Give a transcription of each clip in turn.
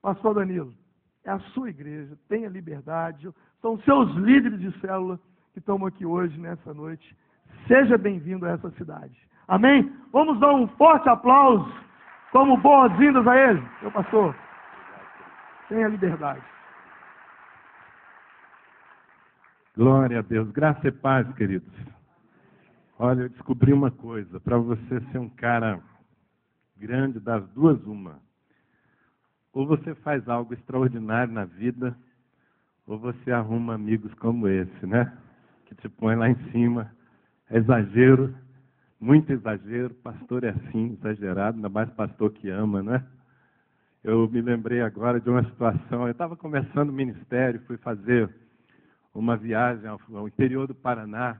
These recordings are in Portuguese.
Pastor Danilo, é a sua igreja, tenha liberdade, são seus líderes de célula que estão aqui hoje, nessa noite. Seja bem-vindo a essa cidade. Amém? Vamos dar um forte aplauso, como boas-vindas a ele. Meu pastor, tenha liberdade. Glória a Deus. Graça e paz, queridos. Olha, eu descobri uma coisa. Para você ser um cara grande, das duas, uma. Ou você faz algo extraordinário na vida, ou você arruma amigos como esse, né? Que te põe lá em cima. É exagero, muito exagero. Pastor é assim, exagerado, ainda mais pastor que ama, né? Eu me lembrei agora de uma situação. Eu estava começando o ministério, fui fazer uma viagem ao interior do Paraná.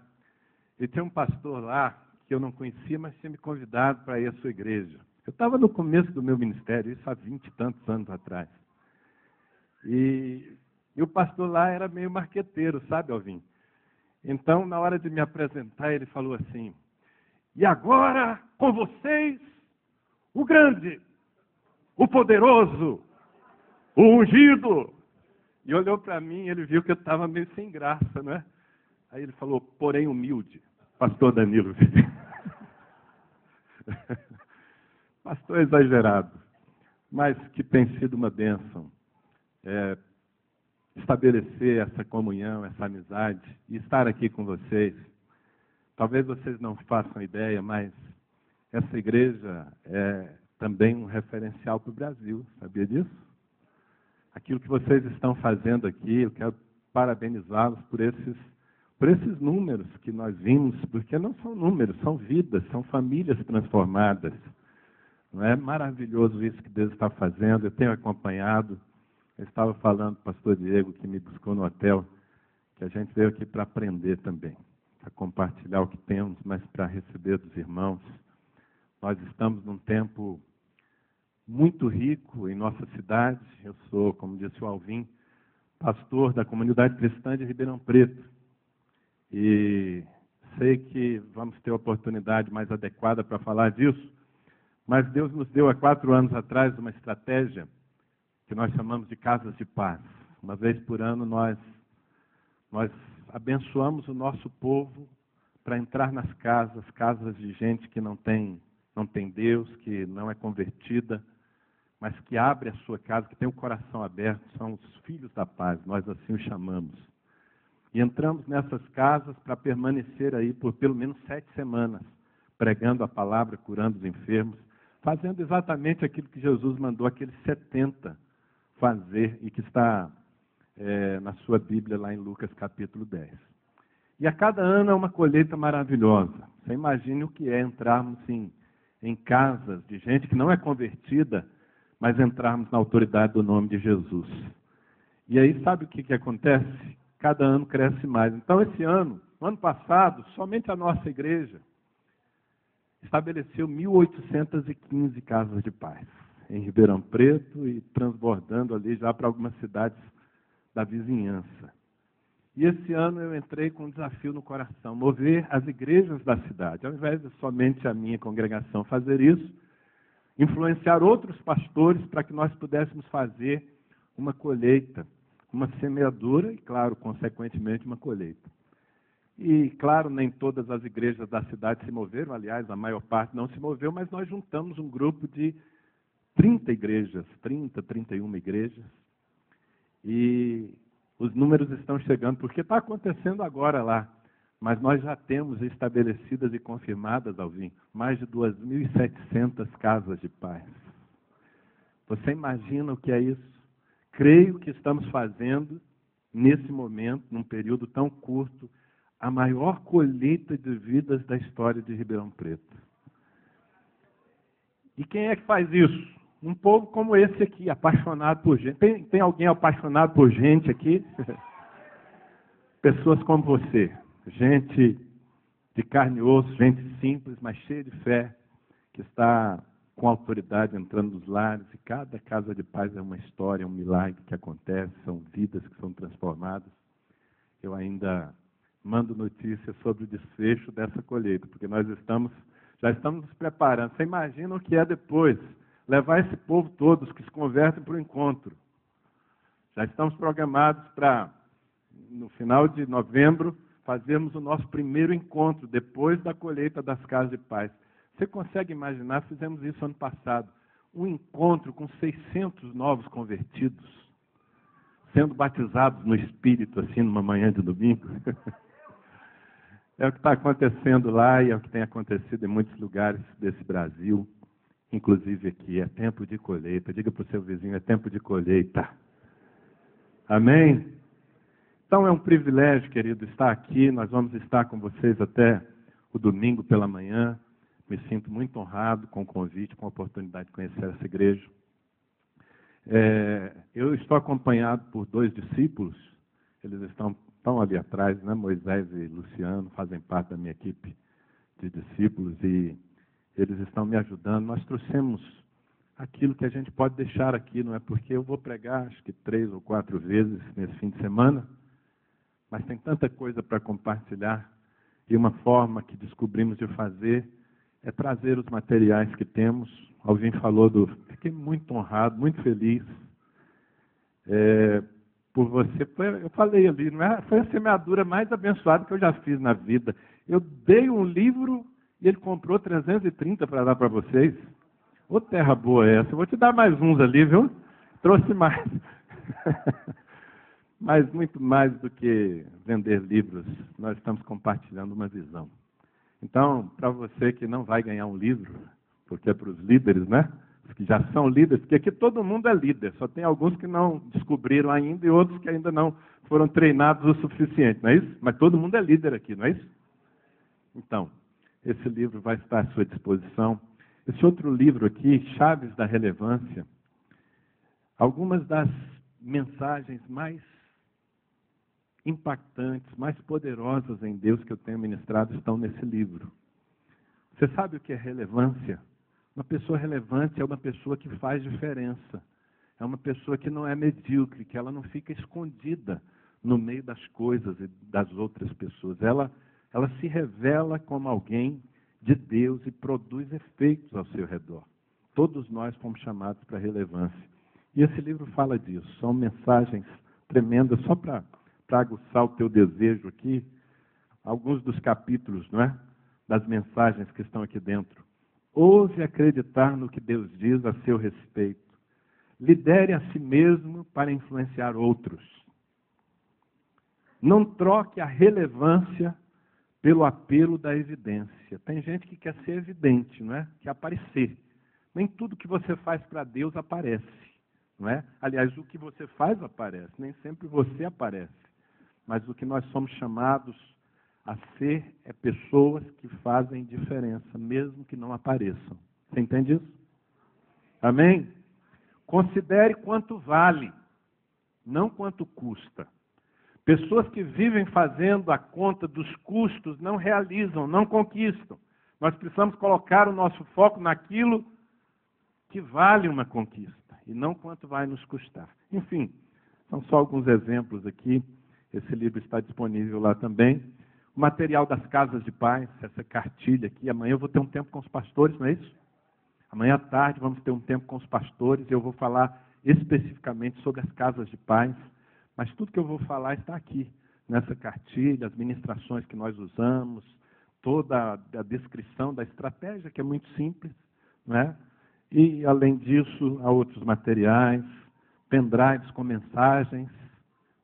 E tinha um pastor lá que eu não conhecia, mas tinha me convidado para ir à sua igreja. Eu estava no começo do meu ministério, isso há 20 e tantos anos atrás. E o pastor lá era meio marqueteiro, sabe, Alvin? Então, na hora de me apresentar, ele falou assim: e agora, com vocês, o grande, o poderoso, o ungido. E olhou para mim, ele viu que eu estava meio sem graça, né? Aí ele falou, porém humilde, pastor Danilo. Pastor exagerado, mas que tem sido uma bênção. Estabelecer essa comunhão, essa amizade e estar aqui com vocês. Talvez vocês não façam ideia, mas essa igreja é também um referencial para o Brasil. Sabia disso? Aquilo que vocês estão fazendo aqui, eu quero parabenizá-los por esses números que nós vimos, porque não são números, são vidas, são famílias transformadas. Não é maravilhoso isso que Deus está fazendo? Eu tenho acompanhado. Eu estava falando para o pastor Diego, que me buscou no hotel, que a gente veio aqui para aprender também, para compartilhar o que temos, mas para receber dos irmãos. Nós estamos num tempo muito rico em nossa cidade. Eu sou, como disse o Alvin, pastor da comunidade cristã de Ribeirão Preto. E sei que vamos ter a oportunidade mais adequada para falar disso, mas Deus nos deu há 4 anos atrás uma estratégia que nós chamamos de Casas de Paz. Uma vez por ano nós abençoamos o nosso povo para entrar nas casas de gente que não tem Deus, que não é convertida, mas que abre a sua casa, que tem o coração aberto. São os filhos da paz, nós assim os chamamos. E entramos nessas casas para permanecer aí por pelo menos 7 semanas, pregando a palavra, curando os enfermos, fazendo exatamente aquilo que Jesus mandou aqueles 70 fazer e que está na sua Bíblia lá em Lucas capítulo 10. E a cada ano é uma colheita maravilhosa. Você imagine o que é entrarmos em casas de gente que não é convertida, mas entrarmos na autoridade do nome de Jesus. E aí sabe o que acontece? Cada ano cresce mais. Então esse ano, no ano passado, somente a nossa igreja estabeleceu 1.815 casas de paz em Ribeirão Preto e transbordando ali já para algumas cidades da vizinhança. E esse ano eu entrei com um desafio no coração, mover as igrejas da cidade, ao invés de somente a minha congregação fazer isso, influenciar outros pastores para que nós pudéssemos fazer uma colheita, uma semeadura e, claro, consequentemente, uma colheita. E, claro, nem todas as igrejas da cidade se moveram, aliás, a maior parte não se moveu, mas nós juntamos um grupo de 30 igrejas, 31 igrejas, e os números estão chegando, porque está acontecendo agora lá, mas nós já temos estabelecidas e confirmadas, Alvin, mais de 2.700 casas de paz. Você imagina o que é isso? Creio que estamos fazendo, nesse momento, num período tão curto, a maior colheita de vidas da história de Ribeirão Preto. E quem é que faz isso? Um povo como esse aqui, apaixonado por gente. Tem alguém apaixonado por gente aqui? Pessoas como você. Gente de carne e osso, gente simples, mas cheia de fé, que está com autoridade entrando nos lares. E cada casa de paz é uma história, um milagre que acontece, são vidas que são transformadas. Eu ainda mando notícias sobre o desfecho dessa colheita, porque nós já estamos nos preparando. Você imagina o que é depois? levar esse povo todos que se convertem para o encontro. Já estamos programados para, no final de novembro, fazermos o nosso primeiro encontro, depois da colheita das casas de paz. Você consegue imaginar, fizemos isso ano passado, um encontro com 600 novos convertidos, sendo batizados no Espírito, assim, numa manhã de domingo. É o que está acontecendo lá e é o que tem acontecido em muitos lugares desse Brasil, inclusive aqui. É tempo de colheita. Diga para o seu vizinho, é tempo de colheita. Amém? Então é um privilégio, querido, estar aqui. Nós vamos estar com vocês até o domingo pela manhã. Me sinto muito honrado com o convite, com a oportunidade de conhecer essa igreja. Eu estou acompanhado por 2 discípulos. Eles estão ali atrás, né? Moisés e Luciano fazem parte da minha equipe de discípulos e eles estão me ajudando. Nós trouxemos aquilo que a gente pode deixar aqui, não é? Porque eu vou pregar, acho que 3 ou 4 vezes nesse fim de semana, mas tem tanta coisa para compartilhar e uma forma que descobrimos de fazer é trazer os materiais que temos. Alguém falou fiquei muito honrado, muito feliz por você. Eu falei ali, não é? Foi a semeadura mais abençoada que eu já fiz na vida. Eu dei um livro e ele comprou 330 para dar para vocês. Ô terra boa essa, eu vou te dar mais uns ali, viu? Trouxe mais. Mas muito mais do que vender livros, nós estamos compartilhando uma visão. Então, para você que não vai ganhar um livro, porque é para os líderes, né? Os que já são líderes, porque aqui todo mundo é líder, só tem alguns que não descobriram ainda e outros que ainda não foram treinados o suficiente, não é isso? Mas todo mundo é líder aqui, não é isso? Então, esse livro vai estar à sua disposição. Esse outro livro aqui, Chaves da Relevância, algumas das mensagens mais impactantes, mais poderosas em Deus que eu tenho ministrado estão nesse livro. Você sabe o que é relevância? Uma pessoa relevante é uma pessoa que faz diferença. É uma pessoa que não é medíocre, que ela não fica escondida no meio das coisas e das outras pessoas. Ela se revela como alguém de Deus e produz efeitos ao seu redor. Todos nós fomos chamados para relevância. E esse livro fala disso. São mensagens tremendas, só para aguçar o teu desejo aqui, alguns dos capítulos, não é? Das mensagens que estão aqui dentro. Ouse acreditar no que Deus diz a seu respeito. Lidere a si mesmo para influenciar outros. Não troque a relevância pelo apelo da evidência. Tem gente que quer ser evidente, não é? Quer aparecer. Nem tudo que você faz para Deus aparece, não é? Aliás, o que você faz aparece, nem sempre você aparece. Mas o que nós somos chamados a ser é pessoas que fazem diferença, mesmo que não apareçam. Você entende isso? Amém? Considere quanto vale, não quanto custa. Pessoas que vivem fazendo a conta dos custos não realizam, não conquistam. Nós precisamos colocar o nosso foco naquilo que vale uma conquista, e não quanto vai nos custar. Enfim, são só alguns exemplos aqui. Esse livro está disponível lá também. O material das casas de paz, essa cartilha aqui. Amanhã eu vou ter um tempo com os pastores, não é isso? Amanhã à tarde vamos ter um tempo com os pastores e eu vou falar especificamente sobre as casas de paz. Mas tudo que eu vou falar está aqui, nessa cartilha, as ministrações que nós usamos, toda a descrição da estratégia, que é muito simples, não é? E, além disso, há outros materiais, pendrives com mensagens.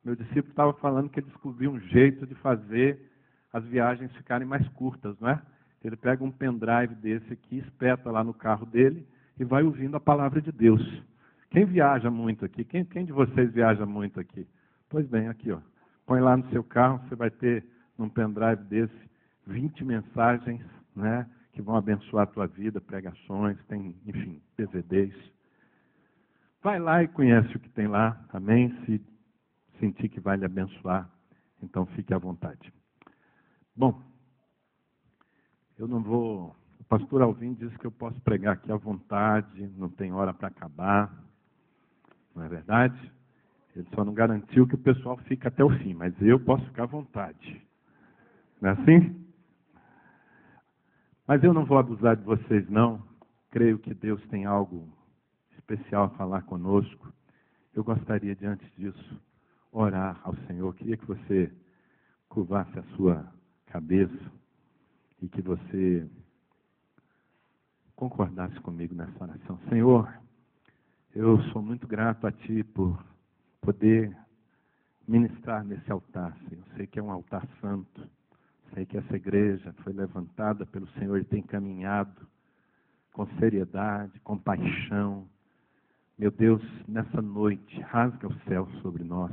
Meu discípulo estava falando que ele descobriu um jeito de fazer as viagens ficarem mais curtas, não é? Ele pega um pendrive desse aqui, espeta lá no carro dele e vai ouvindo a palavra de Deus. Quem viaja muito aqui? Quem de vocês viaja muito aqui? Pois bem, aqui, ó. Põe lá no seu carro, você vai ter num pendrive desse 20 mensagens, né, que vão abençoar a tua vida, pregações, tem, enfim, DVDs. Vai lá e conhece o que tem lá, amém? Se sentir que vai lhe abençoar, então fique à vontade. Bom, eu não vou... O pastor Alvim disse que eu posso pregar aqui à vontade, não tem hora para acabar, não é verdade? Ele só não garantiu que o pessoal fique até o fim, mas eu posso ficar à vontade. Não é assim? Mas eu não vou abusar de vocês, não. Creio que Deus tem algo especial a falar conosco, eu gostaria de, antes disso, orar ao Senhor. Queria que você curvasse a sua cabeça e que você concordasse comigo nessa oração. Senhor, eu sou muito grato a Ti por poder ministrar nesse altar, Senhor. Eu sei que é um altar santo, sei que essa igreja foi levantada pelo Senhor e tem caminhado com seriedade, com paixão. Meu Deus, nessa noite, rasga o céu sobre nós.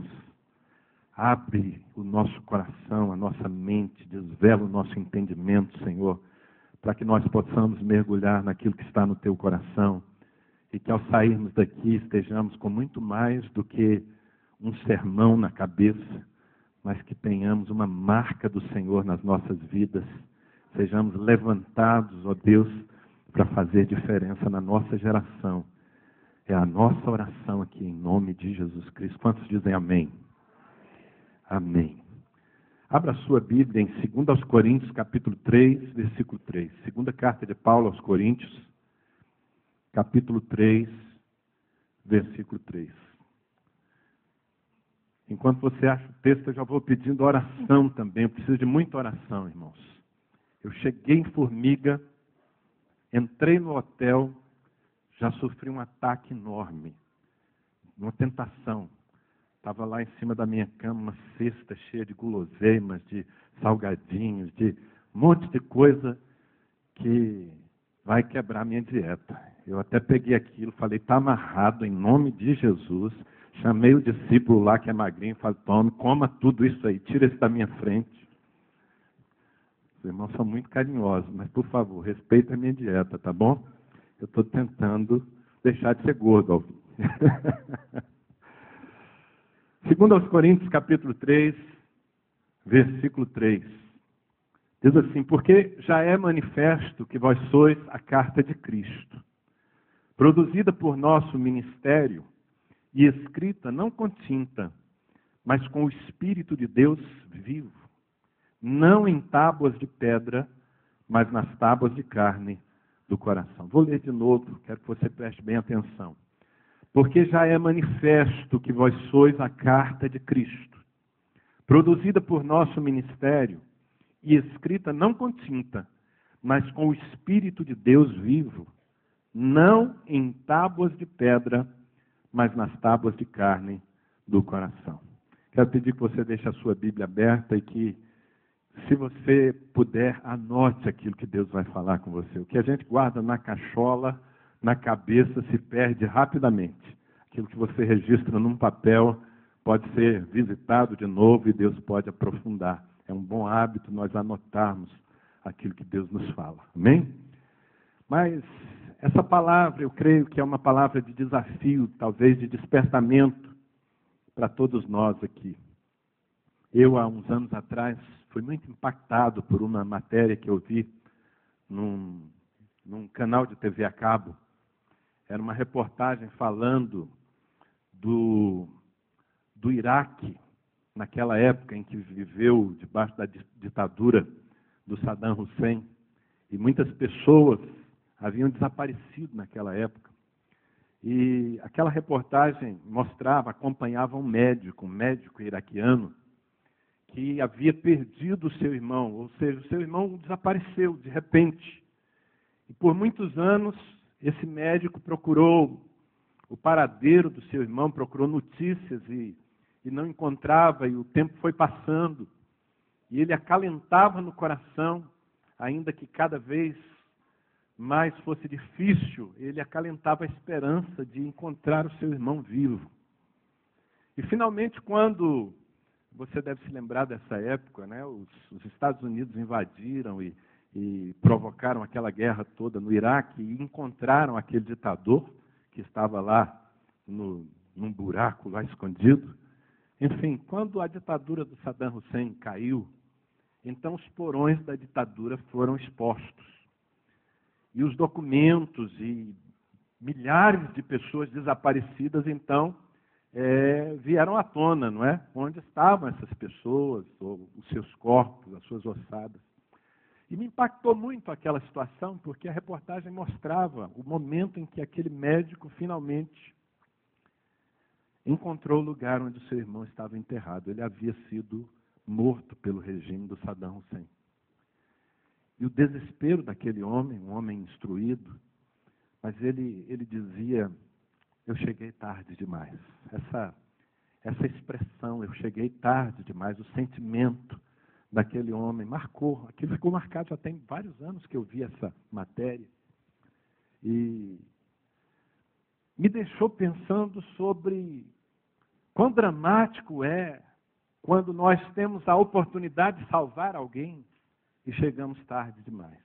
Abre o nosso coração, a nossa mente, desvela o nosso entendimento, Senhor, para que nós possamos mergulhar naquilo que está no Teu coração e que ao sairmos daqui estejamos com muito mais do que um sermão na cabeça, mas que tenhamos uma marca do Senhor nas nossas vidas, sejamos levantados, ó Deus, para fazer diferença na nossa geração. É a nossa oração aqui em nome de Jesus Cristo. Quantos dizem amém? Amém. Abra a sua Bíblia em 2 Coríntios, capítulo 3, versículo 3. Segunda carta de Paulo aos Coríntios, capítulo 3, versículo 3. Enquanto você acha o texto, eu já vou pedindo oração também. Eu preciso de muita oração, irmãos. Eu cheguei em Formiga, entrei no hotel, já sofri um ataque enorme, uma tentação. Estava lá em cima da minha cama, uma cesta cheia de guloseimas, de salgadinhos, de um monte de coisa que vai quebrar minha dieta. Eu até peguei aquilo, falei, está amarrado em nome de Jesus. Chamei o discípulo lá que é magrinho, falei, tome, coma tudo isso aí, tira isso da minha frente. Os irmãos são muito carinhosos, mas por favor, respeita a minha dieta, tá bom? Eu estou tentando deixar de ser gordo, Alvin. 2 Coríntios, capítulo 3, versículo 3. Diz assim, porque já é manifesto que vós sois a carta de Cristo, produzida por nosso ministério e escrita não com tinta, mas com o Espírito de Deus vivo, não em tábuas de pedra, mas nas tábuas de carne do coração. Vou ler de novo, quero que você preste bem atenção. Porque já é manifesto que vós sois a carta de Cristo, produzida por nosso ministério e escrita não com tinta, mas com o Espírito de Deus vivo, não em tábuas de pedra, mas nas tábuas de carne do coração. Quero pedir que você deixe a sua Bíblia aberta e que, se você puder, anote aquilo que Deus vai falar com você. O que a gente guarda na cachola, na cabeça, se perde rapidamente. Aquilo que você registra num papel pode ser visitado de novo e Deus pode aprofundar. É um bom hábito nós anotarmos aquilo que Deus nos fala. Amém? Mas essa palavra, eu creio que é uma palavra de desafio, talvez de despertamento para todos nós aqui. Eu, há uns anos atrás, fui muito impactado por uma matéria que eu vi num canal de TV a cabo. Era uma reportagem falando do Iraque, naquela época em que viveu debaixo da ditadura do Saddam Hussein. E muitas pessoas haviam desaparecido naquela época. E aquela reportagem mostrava, acompanhava um médico iraquiano, que havia perdido o seu irmão, ou seja, o seu irmão desapareceu de repente. E por muitos anos, esse médico procurou o paradeiro do seu irmão, procurou notícias e não encontrava, e o tempo foi passando. E ele acalentava no coração, ainda que cada vez mais fosse difícil, ele acalentava a esperança de encontrar o seu irmão vivo. E finalmente, quando, você deve se lembrar dessa época, né, os Estados Unidos invadiram e provocaram aquela guerra toda no Iraque e encontraram aquele ditador que estava lá num buraco lá escondido. Enfim, quando a ditadura do Saddam Hussein caiu, então os porões da ditadura foram expostos. E os documentos e milhares de pessoas desaparecidas, então, vieram à tona, não é? Onde estavam essas pessoas, ou os seus corpos, as suas ossadas. E me impactou muito aquela situação, porque a reportagem mostrava o momento em que aquele médico finalmente encontrou o lugar onde o seu irmão estava enterrado. Ele havia sido morto pelo regime do Saddam Hussein. E o desespero daquele homem, um homem instruído, mas ele dizia: eu cheguei tarde demais. Essa expressão, eu cheguei tarde demais, o sentimento daquele homem marcou. Aquilo ficou marcado, já tem vários anos que eu vi essa matéria. E me deixou pensando sobre quão dramático é quando nós temos a oportunidade de salvar alguém e chegamos tarde demais.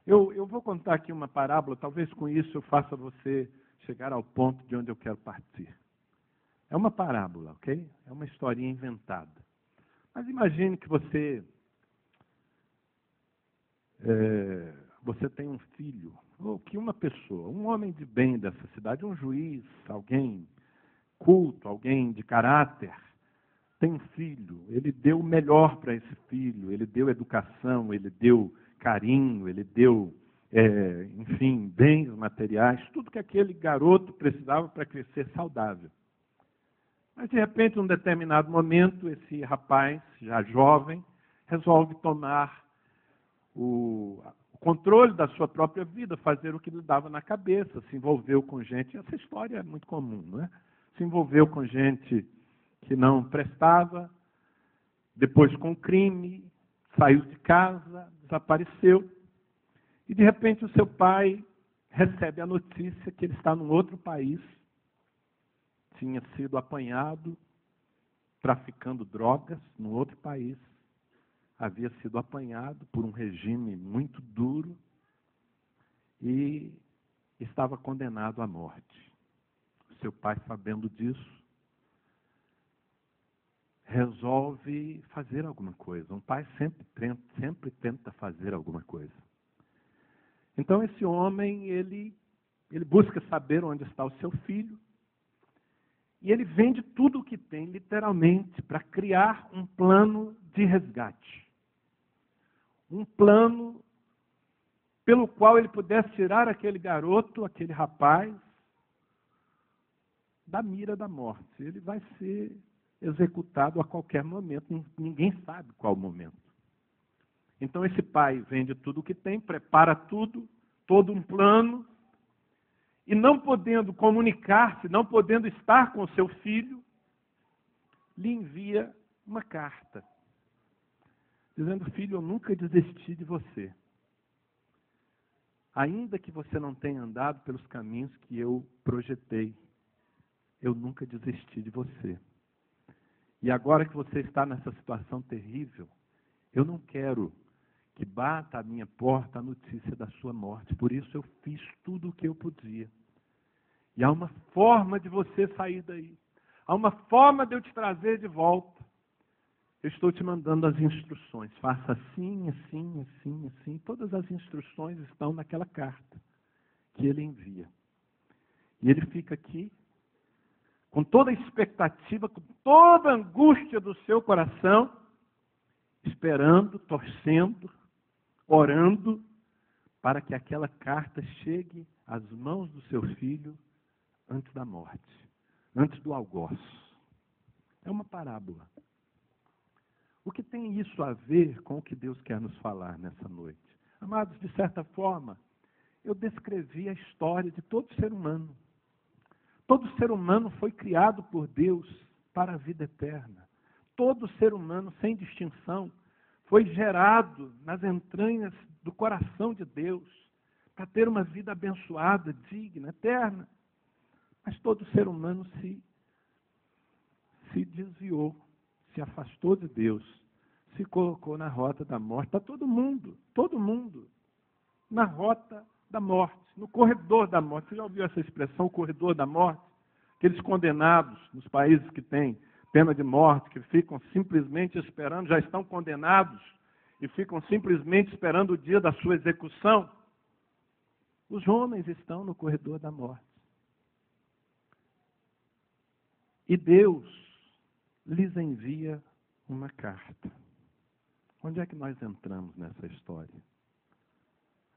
Eu vou contar aqui uma parábola, talvez com isso eu faça você chegar ao ponto de onde eu quero partir. É uma parábola, ok? É uma historinha inventada. Mas imagine que você tem um filho, ou que uma pessoa, um homem de bem dessa cidade, um juiz, alguém culto, alguém de caráter, tem um filho. Ele deu o melhor para esse filho, ele deu educação, ele deu carinho, ele deu, enfim, bens materiais, tudo que aquele garoto precisava para crescer saudável. Mas, de repente, num determinado momento, esse rapaz, já jovem, resolve tomar o controle da sua própria vida, fazer o que lhe dava na cabeça, se envolveu com gente, essa história é muito comum, não é? Se envolveu com gente que não prestava, depois com crime, saiu de casa, desapareceu, e de repente o seu pai recebe a notícia que ele está num outro país, tinha sido apanhado traficando drogas num outro país, havia sido apanhado por um regime muito duro e estava condenado à morte. O seu pai, sabendo disso, resolve fazer alguma coisa. Um pai sempre tenta fazer alguma coisa. Então esse homem, ele busca saber onde está o seu filho, e ele vende tudo o que tem, literalmente, para criar um plano de resgate. Um plano pelo qual ele pudesse tirar aquele garoto, aquele rapaz, da mira da morte. Ele vai ser executado a qualquer momento, ninguém sabe qual momento. Então esse pai vende tudo o que tem, prepara tudo, todo um plano, e não podendo comunicar-se, não podendo estar com o seu filho, lhe envia uma carta, dizendo: filho, eu nunca desisti de você. Ainda que você não tenha andado pelos caminhos que eu projetei, eu nunca desisti de você. E agora que você está nessa situação terrível, eu não quero que bata à minha porta a notícia da sua morte. Por isso eu fiz tudo o que eu podia. E há uma forma de você sair daí. Há uma forma de eu te trazer de volta. Eu estou te mandando as instruções. Faça assim, assim, assim, assim. Todas as instruções estão naquela carta que ele envia. E ele fica aqui com toda a expectativa, com toda a angústia do seu coração, esperando, torcendo, orando, para que aquela carta chegue às mãos do seu filho antes da morte, antes do algoz. É uma parábola. O que tem isso a ver com o que Deus quer nos falar nessa noite? Amados, de certa forma, eu descrevi a história de todo ser humano. Todo ser humano foi criado por Deus para a vida eterna. Todo ser humano, sem distinção, foi gerado nas entranhas do coração de Deus para ter uma vida abençoada, digna, eterna. Mas todo ser humano se desviou, se afastou de Deus, se colocou na rota da morte. Está todo mundo na rota da morte, no corredor da morte. Você já ouviu essa expressão, corredor da morte? Aqueles condenados nos países que têm pena de morte, que ficam simplesmente esperando, já estão condenados, e ficam simplesmente esperando o dia da sua execução. Os homens estão no corredor da morte. E Deus lhes envia uma carta. Onde é que nós entramos nessa história?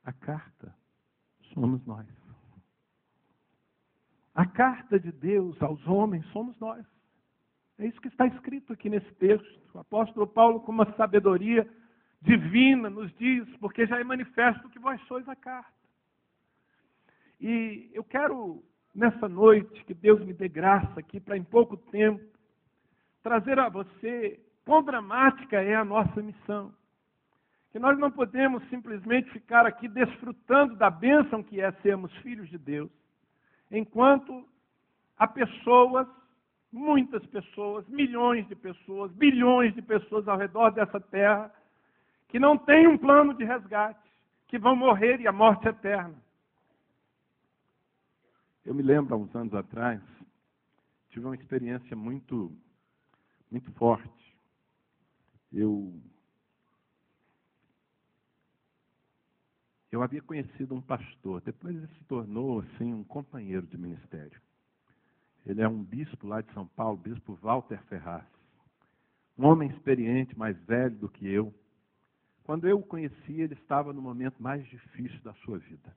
A carta somos nós. A carta de Deus aos homens somos nós. É isso que está escrito aqui nesse texto. O apóstolo Paulo, com uma sabedoria divina, nos diz, porque já é manifesto que vós sois a carta. E eu quero, nessa noite, que Deus me dê graça aqui, para em pouco tempo, trazer a você quão dramática é a nossa missão. Que nós não podemos simplesmente ficar aqui desfrutando da bênção que é sermos filhos de Deus, enquanto há pessoas, muitas pessoas, milhões de pessoas, bilhões de pessoas ao redor dessa terra, que não têm um plano de resgate, que vão morrer e a morte eterna. Eu me lembro, há uns anos atrás, tive uma experiência muito forte. Eu havia conhecido um pastor, depois ele se tornou assim, um companheiro de ministério. Ele é um bispo lá de São Paulo, bispo Walter Ferraz. Um homem experiente, mais velho do que eu. Quando eu o conheci, ele estava no momento mais difícil da sua vida.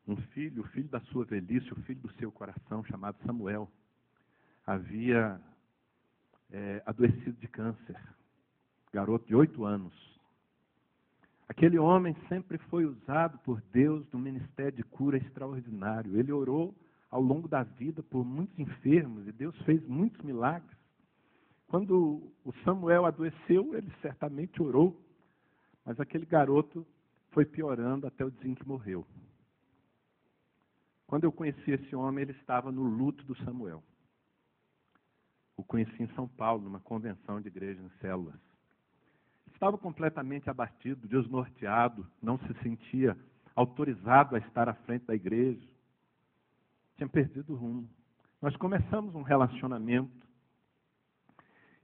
Um filho, o filho da sua velhice, o filho do seu coração, chamado Samuel, havia adoecido de câncer. Garoto de 8 anos. Aquele homem sempre foi usado por Deus no ministério de cura extraordinário. Ele orou ao longo da vida por muitos enfermos e Deus fez muitos milagres. Quando o Samuel adoeceu, ele certamente orou, mas aquele garoto foi piorando até o dia em que morreu. Quando eu conheci esse homem, ele estava no luto do Samuel. O conheci em São Paulo, numa convenção de igreja em células. Estava completamente abatido, desnorteado, não se sentia autorizado a estar à frente da igreja. Tinha perdido o rumo. Nós começamos um relacionamento.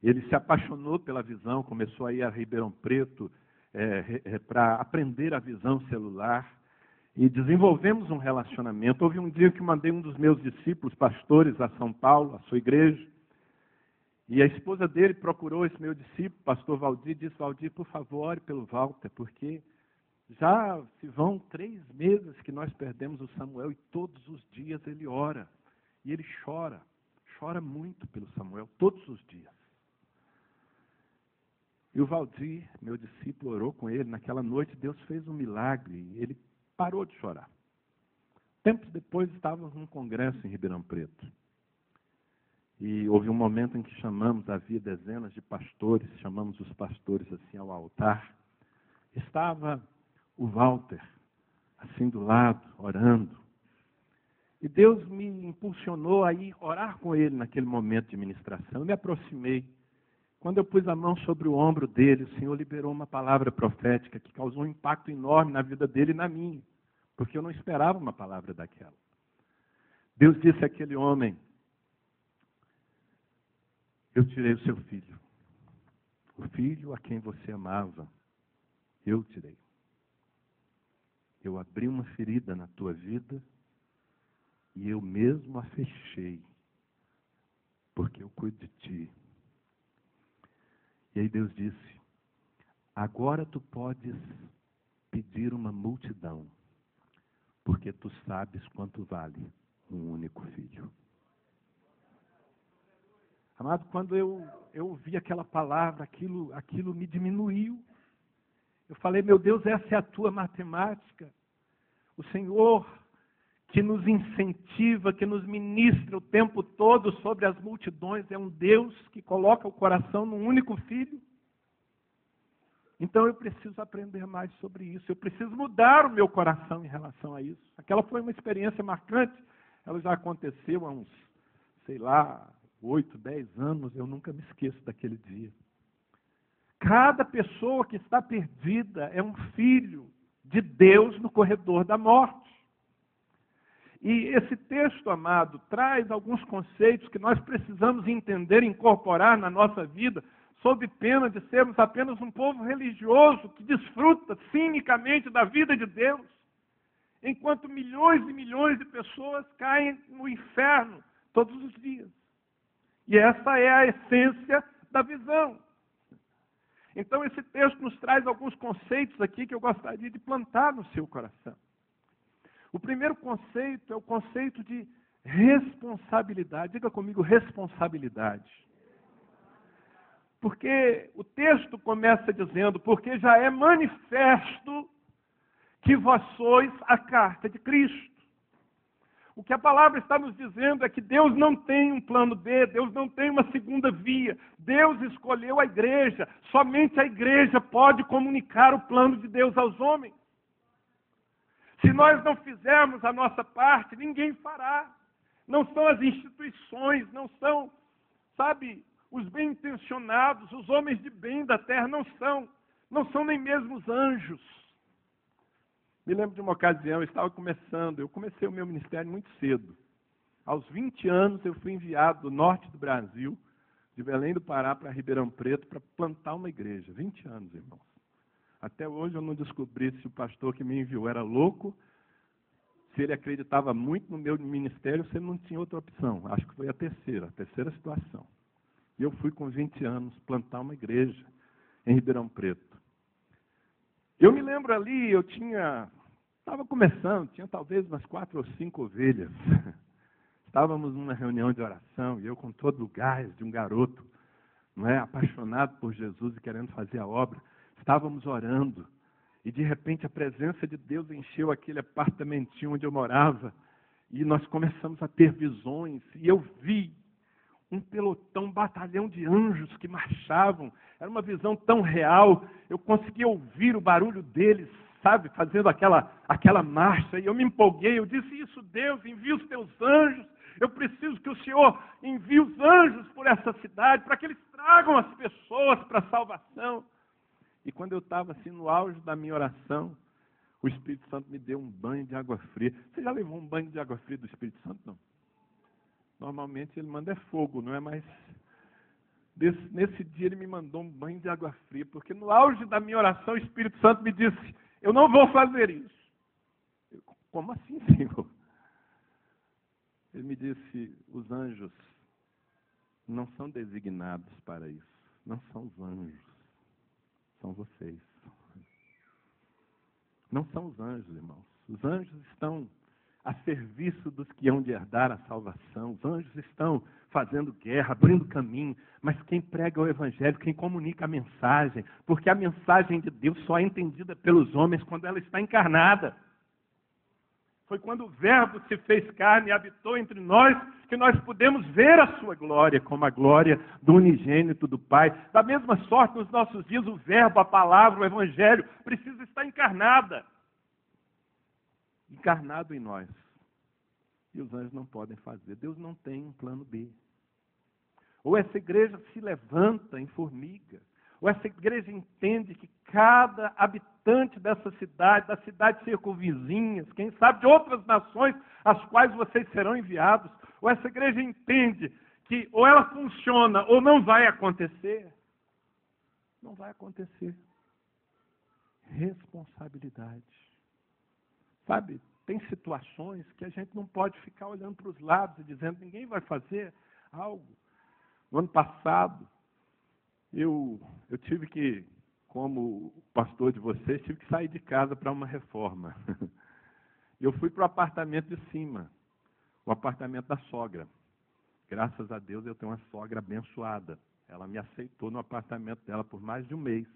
Ele se apaixonou pela visão, começou a ir a Ribeirão Preto para aprender a visão celular. E desenvolvemos um relacionamento. Houve um dia que mandei um dos meus discípulos, pastores, a São Paulo, a sua igreja. E a esposa dele procurou esse meu discípulo, pastor Valdir, e disse: Valdir, por favor, ore pelo Walter, porque já se vão 3 meses que nós perdemos o Samuel e todos os dias ele ora. E ele chora muito pelo Samuel, todos os dias. E o Valdir, meu discípulo, orou com ele. Naquela noite Deus fez um milagre e ele parou de chorar. Tempos depois estávamos num congresso em Ribeirão Preto. E houve um momento em que havia dezenas de pastores, chamamos os pastores assim ao altar. Estava o Walter, assim do lado, orando. E Deus me impulsionou a ir orar com ele naquele momento de ministração. Eu me aproximei. Quando eu pus a mão sobre o ombro dele, o Senhor liberou uma palavra profética que causou um impacto enorme na vida dele e na minha, porque eu não esperava uma palavra daquela. Deus disse àquele homem: eu tirei o seu filho. O filho a quem você amava, eu tirei. Eu abri uma ferida na tua vida e eu mesmo a fechei, porque eu cuido de ti. E aí Deus disse: agora tu podes pedir uma multidão, porque tu sabes quanto vale um único filho. Amado, quando eu ouvi aquela palavra, aquilo me diminuiu. Eu falei: meu Deus, essa é a tua matemática. O Senhor que nos incentiva, que nos ministra o tempo todo sobre as multidões, é um Deus que coloca o coração num único filho. Então eu preciso aprender mais sobre isso. Eu preciso mudar o meu coração em relação a isso. Aquela foi uma experiência marcante. Ela já aconteceu há uns, 8, 10 anos, eu nunca me esqueço daquele dia. Cada pessoa que está perdida é um filho de Deus no corredor da morte. E esse texto, amado, traz alguns conceitos que nós precisamos entender e incorporar na nossa vida, sob pena de sermos apenas um povo religioso que desfruta cinicamente da vida de Deus, enquanto milhões e milhões de pessoas caem no inferno todos os dias. E essa é a essência da visão. Então, esse texto nos traz alguns conceitos aqui que eu gostaria de plantar no seu coração. O primeiro conceito é o conceito de responsabilidade. Diga comigo, responsabilidade. Porque o texto começa dizendo, porque já é manifesto que vós sois a carta de Cristo. O que a palavra está nos dizendo é que Deus não tem um plano B, Deus não tem uma segunda via. Deus escolheu a igreja. Somente a igreja pode comunicar o plano de Deus aos homens. Se nós não fizermos a nossa parte, ninguém fará. Não são as instituições, não são, os bem-intencionados, os homens de bem da terra, não são nem mesmo os anjos. Me lembro de uma ocasião, eu comecei o meu ministério muito cedo. Aos 20 anos eu fui enviado do norte do Brasil, de Belém do Pará para Ribeirão Preto, para plantar uma igreja. 20 anos, irmãos. Até hoje eu não descobri se o pastor que me enviou era louco, se ele acreditava muito no meu ministério, se ele não tinha outra opção. Acho que foi a terceira situação. E eu fui com 20 anos plantar uma igreja em Ribeirão Preto. Eu me lembro ali, estava começando, tinha talvez umas 4 ou 5 ovelhas. Estávamos numa reunião de oração, e eu com todo o gás de um garoto, apaixonado por Jesus e querendo fazer a obra, estávamos orando, e de repente a presença de Deus encheu aquele apartamentinho onde eu morava, e nós começamos a ter visões, e eu vi um pelotão, um batalhão de anjos que marchavam. Era uma visão tão real, eu conseguia ouvir o barulho deles, fazendo aquela marcha, e eu me empolguei, eu disse, isso Deus, envia os teus anjos, eu preciso que o Senhor envie os anjos por essa cidade, para que eles tragam as pessoas para a salvação. E quando eu estava assim no auge da minha oração, o Espírito Santo me deu um banho de água fria. Você já levou um banho de água fria do Espírito Santo? Não. Normalmente ele manda fogo, não é? Mas nesse dia ele me mandou um banho de água fria, porque no auge da minha oração o Espírito Santo me disse, eu não vou fazer isso. Como assim, Senhor? Ele me disse, os anjos não são designados para isso. Não são os anjos, são vocês. Não são os anjos, irmãos. Os anjos estão a serviço dos que hão de herdar a salvação. Os anjos estão fazendo guerra, abrindo caminho, mas quem prega o evangelho, quem comunica a mensagem, porque a mensagem de Deus só é entendida pelos homens quando ela está encarnada. Foi quando o Verbo se fez carne e habitou entre nós, que nós pudemos ver a sua glória, como a glória do unigênito do Pai. Da mesma sorte, nos nossos dias, o Verbo, a palavra, o evangelho, precisa estar encarnado em nós. E os anjos não podem fazer. Deus não tem um plano B. Ou essa igreja se levanta em formiga, ou essa igreja entende que cada habitante dessa cidade, das cidades circunvizinhas, quem sabe de outras nações às quais vocês serão enviados, ou essa igreja entende que ou ela funciona ou não vai acontecer. Não vai acontecer. Responsabilidade. Tem situações que a gente não pode ficar olhando para os lados e dizendo, ninguém vai fazer algo. No ano passado, eu tive que, como pastor de vocês, tive que sair de casa para uma reforma. Eu fui para o apartamento de cima, o apartamento da sogra. Graças a Deus eu tenho uma sogra abençoada. Ela me aceitou no apartamento dela por mais de um mês.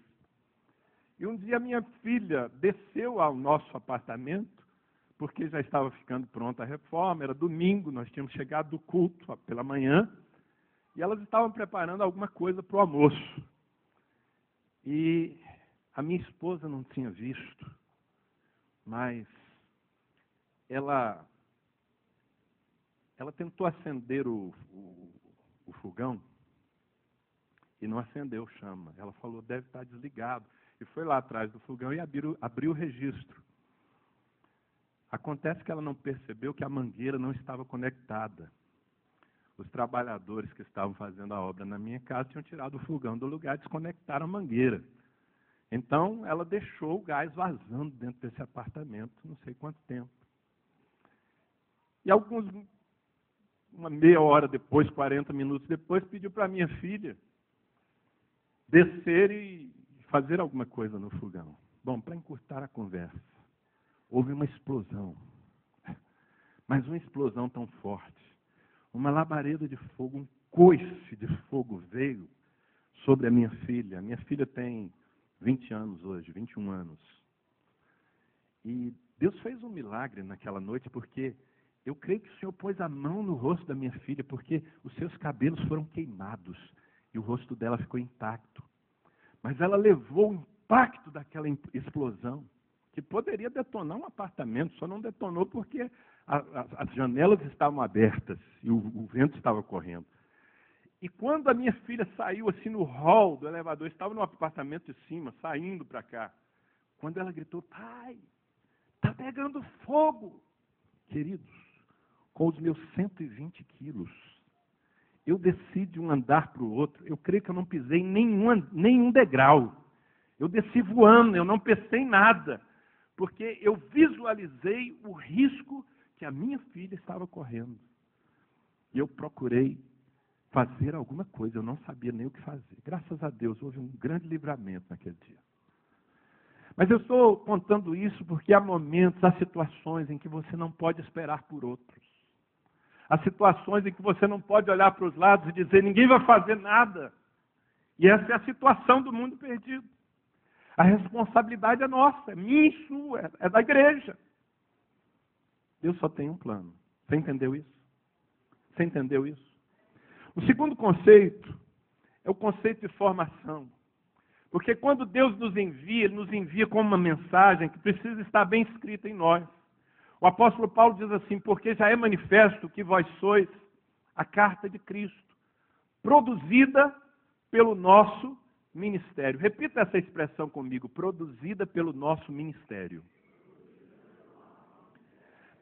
E um dia minha filha desceu ao nosso apartamento, porque já estava ficando pronta a reforma, era domingo, nós tínhamos chegado do culto pela manhã, e elas estavam preparando alguma coisa para o almoço. E a minha esposa não tinha visto, mas ela tentou acender o fogão e não acendeu chama. Ela falou, deve estar desligado. E foi lá atrás do fogão e abriu o registro. Acontece que ela não percebeu que a mangueira não estava conectada. Os trabalhadores que estavam fazendo a obra na minha casa tinham tirado o fogão do lugar e desconectaram a mangueira. Então, ela deixou o gás vazando dentro desse apartamento, não sei quanto tempo. E uma meia hora depois, 40 minutos depois, pediu para a minha filha descer e fazer alguma coisa no fogão. Bom, para encurtar a conversa, houve uma explosão. Mas uma explosão tão forte. Uma labareda de fogo, um coice de fogo veio sobre a minha filha. A minha filha tem 20 anos hoje, 21 anos. E Deus fez um milagre naquela noite, porque eu creio que o Senhor pôs a mão no rosto da minha filha, porque os seus cabelos foram queimados e o rosto dela ficou intacto. Mas ela levou o impacto daquela explosão, que poderia detonar um apartamento, só não detonou porque as janelas estavam abertas e o vento estava correndo. E quando a minha filha saiu assim no hall do elevador, estava no apartamento de cima, saindo para cá, quando ela gritou, pai, está pegando fogo. Queridos, com os meus 120 quilos, eu desci de um andar para o outro, eu creio que eu não pisei em nenhum degrau. Eu desci voando, eu não pensei em nada, porque eu visualizei o risco que a minha filha estava correndo. E eu procurei fazer alguma coisa, eu não sabia nem o que fazer. Graças a Deus, houve um grande livramento naquele dia. Mas eu estou contando isso porque há momentos, há situações em que você não pode esperar por outros. Há situações em que você não pode olhar para os lados e dizer, ninguém vai fazer nada. E essa é a situação do mundo perdido. A responsabilidade é nossa, é minha e sua, é da igreja. Deus só tem um plano. Você entendeu isso? Você entendeu isso? O segundo conceito é o conceito de formação. Porque quando Deus nos envia, Ele nos envia com uma mensagem que precisa estar bem escrita em nós. O apóstolo Paulo diz assim, porque já é manifesto que vós sois a carta de Cristo, produzida pelo nosso ministério. Repita essa expressão comigo, produzida pelo nosso ministério.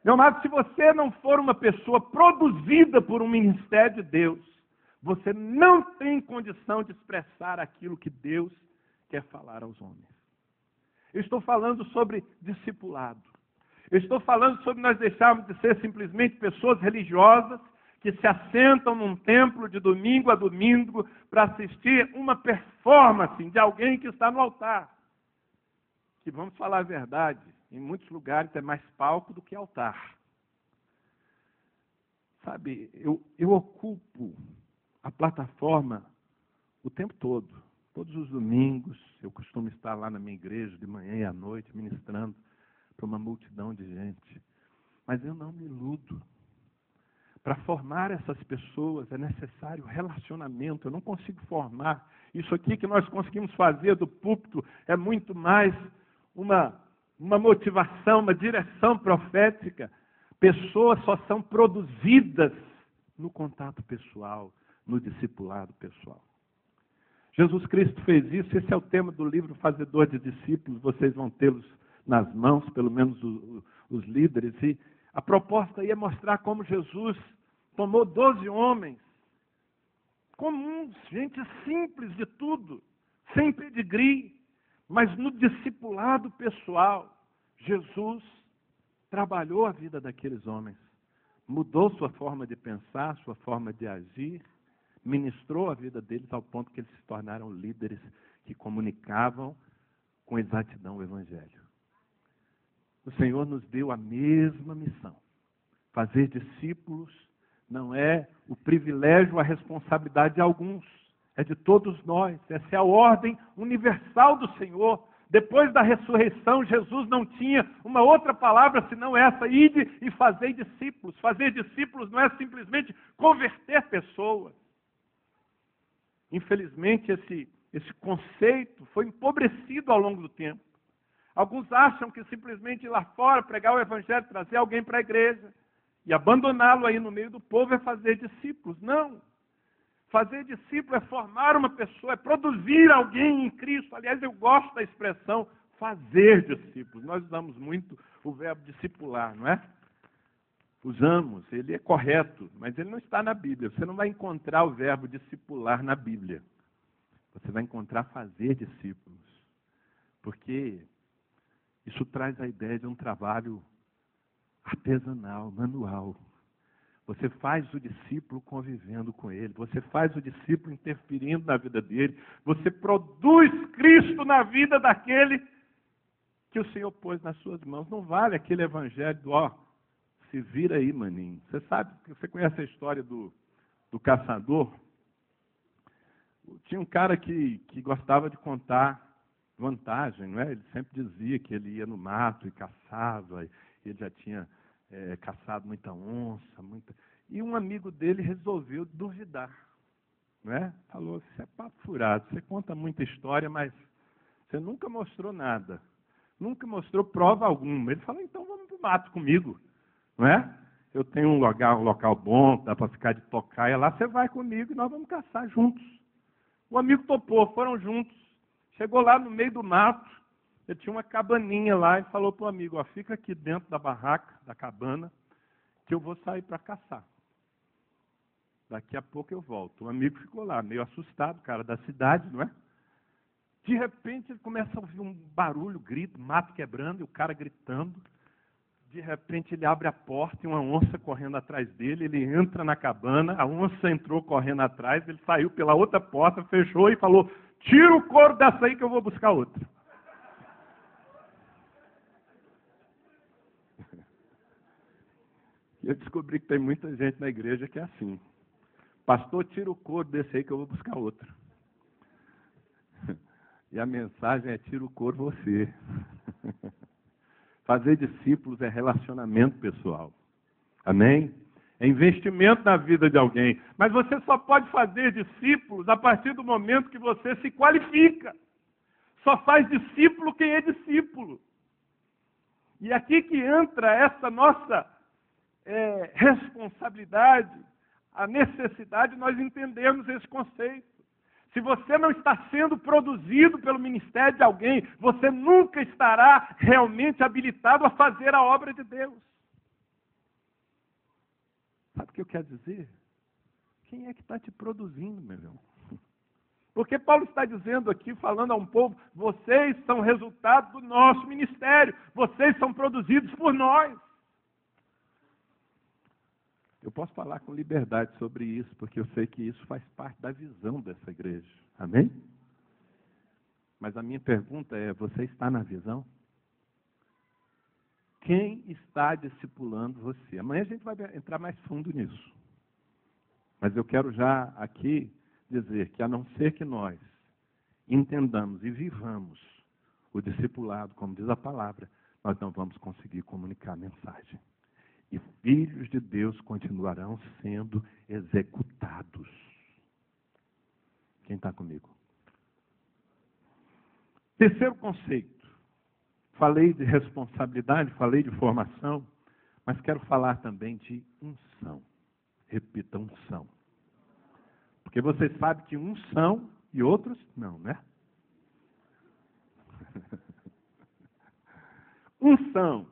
Meu amado, se você não for uma pessoa produzida por um ministério de Deus, você não tem condição de expressar aquilo que Deus quer falar aos homens. Eu estou falando sobre discipulado. Eu estou falando sobre nós deixarmos de ser simplesmente pessoas religiosas que se assentam num templo de domingo a domingo para assistir uma performance de alguém que está no altar. Que, vamos falar a verdade, em muitos lugares é mais palco do que altar. Sabe, eu ocupo a plataforma o tempo todo. Todos os domingos, eu costumo estar lá na minha igreja, de manhã e à noite, ministrando para uma multidão de gente. Mas eu não me iludo. Para formar essas pessoas é necessário relacionamento. Eu não consigo formar. Isso aqui que nós conseguimos fazer do púlpito é muito mais uma motivação, uma direção profética. Pessoas só são produzidas no contato pessoal, no discipulado pessoal. Jesus Cristo fez isso, esse é o tema do livro Fazedor de Discípulos, vocês vão tê-los nas mãos, pelo menos os líderes, e a proposta aí é mostrar como Jesus tomou 12 homens, comuns, gente simples de tudo, sem pedigree, mas no discipulado pessoal, Jesus trabalhou a vida daqueles homens, mudou sua forma de pensar, sua forma de agir, ministrou a vida deles ao ponto que eles se tornaram líderes que comunicavam com exatidão o Evangelho. O Senhor nos deu a mesma missão. Fazer discípulos não é o privilégio, a responsabilidade de alguns, é de todos nós. Essa é a ordem universal do Senhor. Depois da ressurreição, Jesus não tinha uma outra palavra senão essa, ide e fazei discípulos. Fazer discípulos não é simplesmente converter pessoas. Infelizmente, esse conceito foi empobrecido ao longo do tempo. Alguns acham que simplesmente ir lá fora, pregar o Evangelho, trazer alguém para a igreja e abandoná-lo aí no meio do povo é fazer discípulos. Não. Fazer discípulo é formar uma pessoa, é produzir alguém em Cristo. Aliás, eu gosto da expressão fazer discípulos. Nós usamos muito o verbo discipular, não é? Usamos, ele é correto, mas ele não está na Bíblia. Você não vai encontrar o verbo discipular na Bíblia. Você vai encontrar fazer discípulos. Porque isso traz a ideia de um trabalho artesanal, manual. Você faz o discípulo convivendo com ele. Você faz o discípulo interferindo na vida dele. Você produz Cristo na vida daquele que o Senhor pôs nas suas mãos. Não vale aquele evangelho do, se vira aí, maninho. Você sabe, você conhece a história do caçador? Tinha um cara que gostava de contar vantagem, não é? Ele sempre dizia que ele ia no mato e caçava, e ele já tinha caçado muita onça, E um amigo dele resolveu duvidar, não é? Falou, isso é papo furado, você conta muita história, mas você nunca mostrou nada, nunca mostrou prova alguma. Ele falou, então vamos para o mato comigo, não é? Eu tenho um local bom, dá para ficar de tocaia lá, você vai comigo e nós vamos caçar juntos. O amigo topou, foram juntos. Chegou lá no meio do mato, ele tinha uma cabaninha lá e falou para o amigo, fica aqui dentro da barraca, da cabana, que eu vou sair para caçar. Daqui a pouco eu volto. O amigo ficou lá, meio assustado, cara da cidade, não é? De repente ele começa a ouvir um barulho, grito, mato quebrando, e o cara gritando. De repente ele abre a porta e uma onça correndo atrás dele, ele entra na cabana, a onça entrou correndo atrás, ele saiu pela outra porta, fechou e falou, tira o couro dessa aí que eu vou buscar outra. E eu descobri que tem muita gente na igreja que é assim. Pastor, tira o couro desse aí que eu vou buscar outro. E a mensagem é, tira o couro você. Fazer discípulos é relacionamento pessoal. Amém? É investimento na vida de alguém. Mas você só pode fazer discípulos a partir do momento que você se qualifica. Só faz discípulo quem é discípulo. E aqui que entra essa nossa responsabilidade, a necessidade de nós entendermos esse conceito. Se você não está sendo produzido pelo ministério de alguém, você nunca estará realmente habilitado a fazer a obra de Deus. Sabe o que eu quero dizer? Quem é que está te produzindo, meu irmão? Porque Paulo está dizendo aqui, falando a um povo, vocês são resultado do nosso ministério, vocês são produzidos por nós. Eu posso falar com liberdade sobre isso, porque eu sei que isso faz parte da visão dessa igreja. Amém? Mas a minha pergunta é, você está na visão? Quem está discipulando você? Amanhã a gente vai entrar mais fundo nisso. Mas eu quero já aqui dizer que, a não ser que nós entendamos e vivamos o discipulado, como diz a palavra, nós não vamos conseguir comunicar a mensagem. E filhos de Deus continuarão sendo executados. Quem está comigo? Terceiro conceito. Falei de responsabilidade, falei de formação, mas quero falar também de unção. Repita, unção. Porque vocês sabem que uns são e outros não, né? Unção.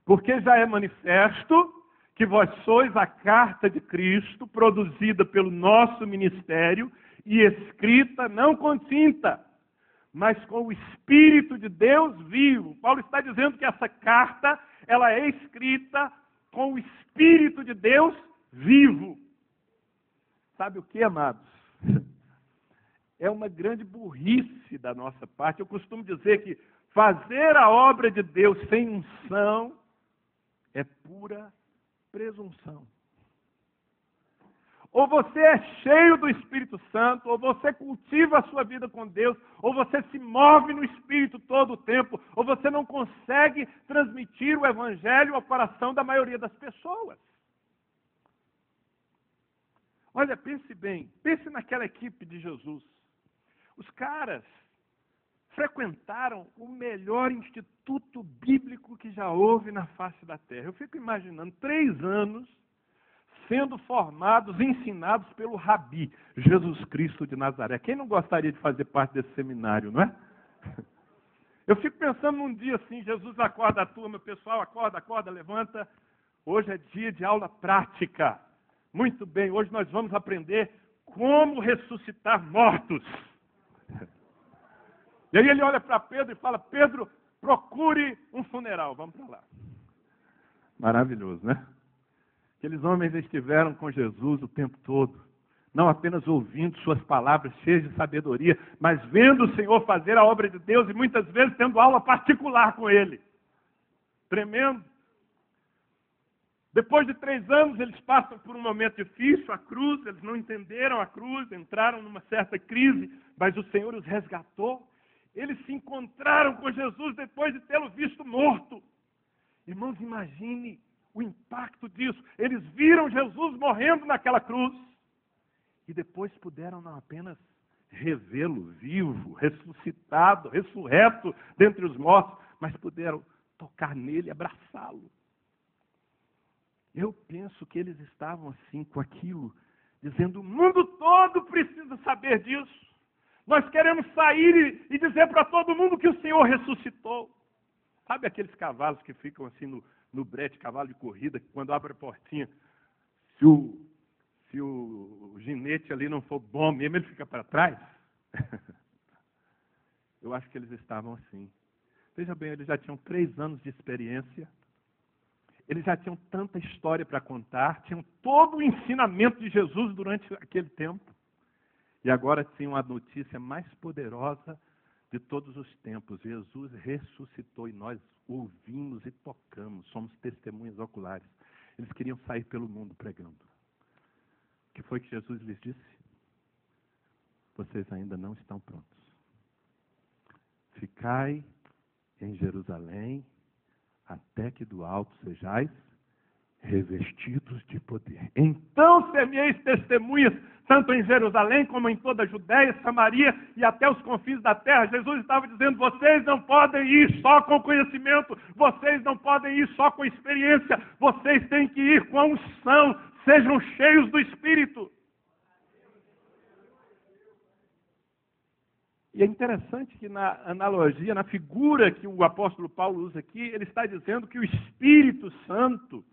Porque já é manifesto que vós sois a carta de Cristo, produzida pelo nosso ministério e escrita não com tinta, mas com o Espírito de Deus vivo. Paulo está dizendo que essa carta, ela é escrita com o Espírito de Deus vivo. Sabe o que, amados? É uma grande burrice da nossa parte. Eu costumo dizer que fazer a obra de Deus sem unção é pura presunção. Ou você é cheio do Espírito Santo, ou você cultiva a sua vida com Deus, ou você se move no Espírito todo o tempo, ou você não consegue transmitir o Evangelho ao coração da maioria das pessoas. Olha, pense bem, pense naquela equipe de Jesus. Os caras frequentaram o melhor instituto bíblico que já houve na face da terra. Eu fico imaginando 3 anos sendo formados, ensinados pelo Rabi, Jesus Cristo de Nazaré. Quem não gostaria de fazer parte desse seminário, não é? Eu fico pensando num dia assim, Jesus acorda a turma, pessoal, acorda, levanta. Hoje é dia de aula prática. Muito bem, hoje nós vamos aprender como ressuscitar mortos. E aí ele olha para Pedro e fala, Pedro, procure um funeral, vamos para lá. Maravilhoso, né? Aqueles homens estiveram com Jesus o tempo todo, não apenas ouvindo suas palavras cheias de sabedoria, mas vendo o Senhor fazer a obra de Deus e muitas vezes tendo aula particular com Ele. Tremendo. Depois de 3 anos, eles passam por um momento difícil, a cruz, eles não entenderam a cruz, entraram numa certa crise, mas o Senhor os resgatou. Eles se encontraram com Jesus depois de tê-lo visto morto. Irmãos, imagine o impacto disso. Eles viram Jesus morrendo naquela cruz e depois puderam não apenas revê-lo vivo, ressuscitado, ressurreto dentre os mortos, mas puderam tocar nele, abraçá-lo. Eu penso que eles estavam assim com aquilo, dizendo: o mundo todo precisa saber disso. Nós queremos sair e dizer para todo mundo que o Senhor ressuscitou. Sabe aqueles cavalos que ficam assim no brete, cavalo de corrida, que quando abre a portinha, se o ginete ali não for bom mesmo, ele fica para trás? Eu acho que eles estavam assim. Veja bem, eles já tinham 3 anos de experiência. Eles já tinham tanta história para contar, tinham todo o ensinamento de Jesus durante aquele tempo. E agora tinham a notícia mais poderosa de todos os tempos. Jesus ressuscitou e nós ouvimos e tocamos, somos testemunhas oculares. Eles queriam sair pelo mundo pregando. O que foi que Jesus lhes disse? Vocês ainda não estão prontos. Ficai em Jerusalém, até que do alto sejais revestidos de poder. Então semeis testemunhas, tanto em Jerusalém como em toda a Judéia, Samaria e até os confins da terra. Jesus estava dizendo: vocês não podem ir só com conhecimento, vocês não podem ir só com experiência, vocês têm que ir com a unção, sejam cheios do Espírito. E é interessante que na analogia, na figura que o apóstolo Paulo usa aqui, ele está dizendo que o Espírito Santo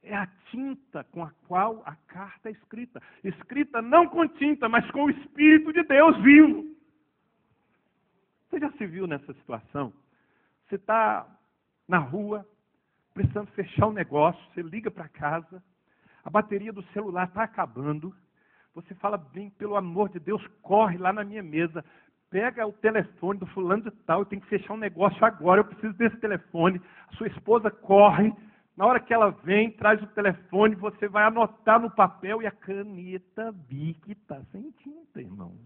é a tinta com a qual a carta é escrita. Escrita não com tinta, mas com o Espírito de Deus vivo. Você já se viu nessa situação? Você está na rua, precisando fechar um negócio, você liga para casa, a bateria do celular está acabando, você fala: bem, pelo amor de Deus, corre lá na minha mesa, pega o telefone do fulano de tal, eu tenho que fechar um negócio agora, eu preciso desse telefone. A sua esposa corre, na hora que ela vem, traz o telefone, você vai anotar no papel e a caneta Bic está sem tinta, irmãos.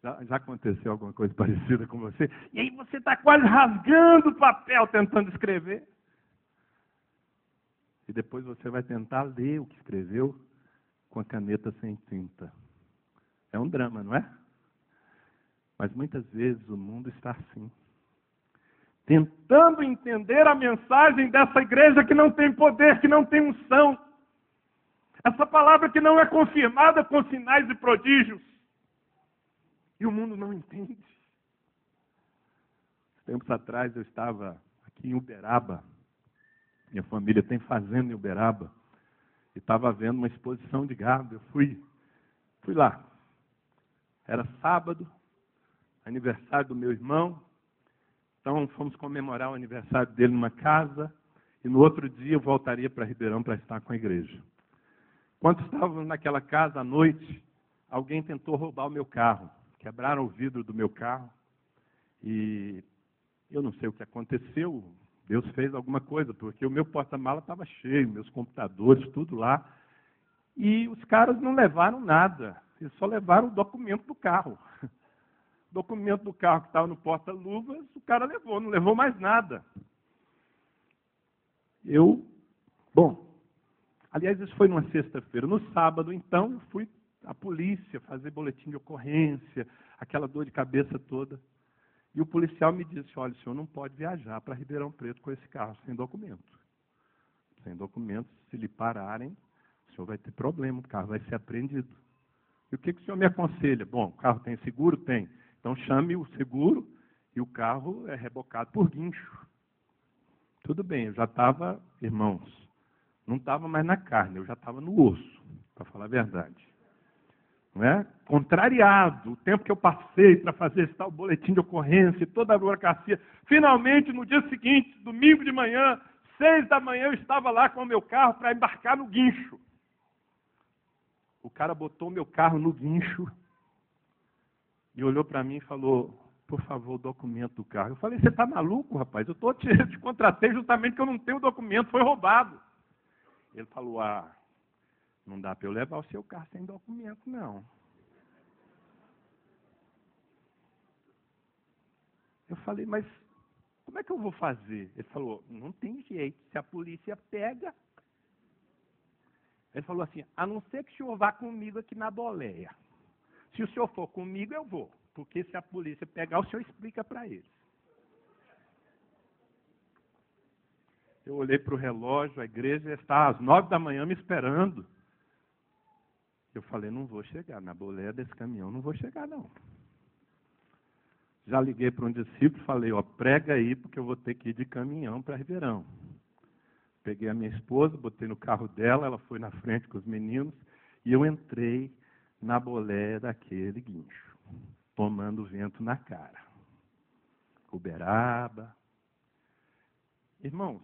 Já aconteceu alguma coisa parecida com você? E aí você está quase rasgando o papel tentando escrever. E depois você vai tentar ler o que escreveu com a caneta sem tinta. É um drama, não é? Mas muitas vezes o mundo está assim, tentando entender a mensagem dessa igreja que não tem poder, que não tem unção. Essa palavra que não é confirmada com sinais e prodígios. E o mundo não entende. Tempos atrás eu estava aqui em Uberaba. Minha família tem fazenda em Uberaba. E estava vendo uma exposição de gado. Eu fui lá. Era sábado, aniversário do meu irmão. Então fomos comemorar o aniversário dele numa casa. E no outro dia eu voltaria para Ribeirão para estar com a igreja. Quando estávamos naquela casa à noite, alguém tentou roubar o meu carro. Quebraram o vidro do meu carro. E eu não sei o que aconteceu. Deus fez alguma coisa, porque o meu porta-mala estava cheio, meus computadores, tudo lá. E os caras não levaram nada. Eles só levaram o documento do carro. O documento do carro que estava no porta-luvas, o cara levou, não levou mais nada. Aliás, isso foi numa sexta-feira. No sábado, então, eu fui à polícia fazer boletim de ocorrência, aquela dor de cabeça toda. E o policial me disse: olha, o senhor não pode viajar para Ribeirão Preto com esse carro sem documento. Sem documento, se lhe pararem, o senhor vai ter problema, o carro vai ser apreendido. E o que o senhor me aconselha? Bom, o carro tem seguro? Tem. Então chame o seguro e o carro é rebocado por guincho. Tudo bem, eu já estava, irmãos, não estava mais na carne, eu já estava no osso, para falar a verdade. Não é? Contrariado, o tempo que eu passei para fazer esse tal boletim de ocorrência, toda a burocracia. Finalmente, no dia seguinte, domingo de manhã, 6 da manhã eu estava lá com o meu carro para embarcar no guincho. O cara botou o meu carro no guincho e olhou para mim e falou, por favor, o documento do carro. Eu falei, você está maluco, rapaz? Eu te contratei justamente porque eu não tenho documento, foi roubado. Ele falou, não dá para eu levar o seu carro sem documento, não. Eu falei, mas como é que eu vou fazer? Ele falou, não tem jeito, se a polícia pega. Ele falou assim, a não ser que o senhor vá comigo aqui na boleia. Se o senhor for comigo, eu vou. Porque se a polícia pegar, o senhor explica para eles. Eu olhei para o relógio, a igreja está às 9 da manhã me esperando. Eu falei, não vou chegar na boleia desse caminhão, não vou chegar não. Já liguei para um discípulo, falei, prega aí, porque eu vou ter que ir de caminhão para Ribeirão. Peguei a minha esposa, botei no carro dela, ela foi na frente com os meninos, e eu entrei na boleia daquele guincho, tomando vento na cara. Uberaba. Irmãos,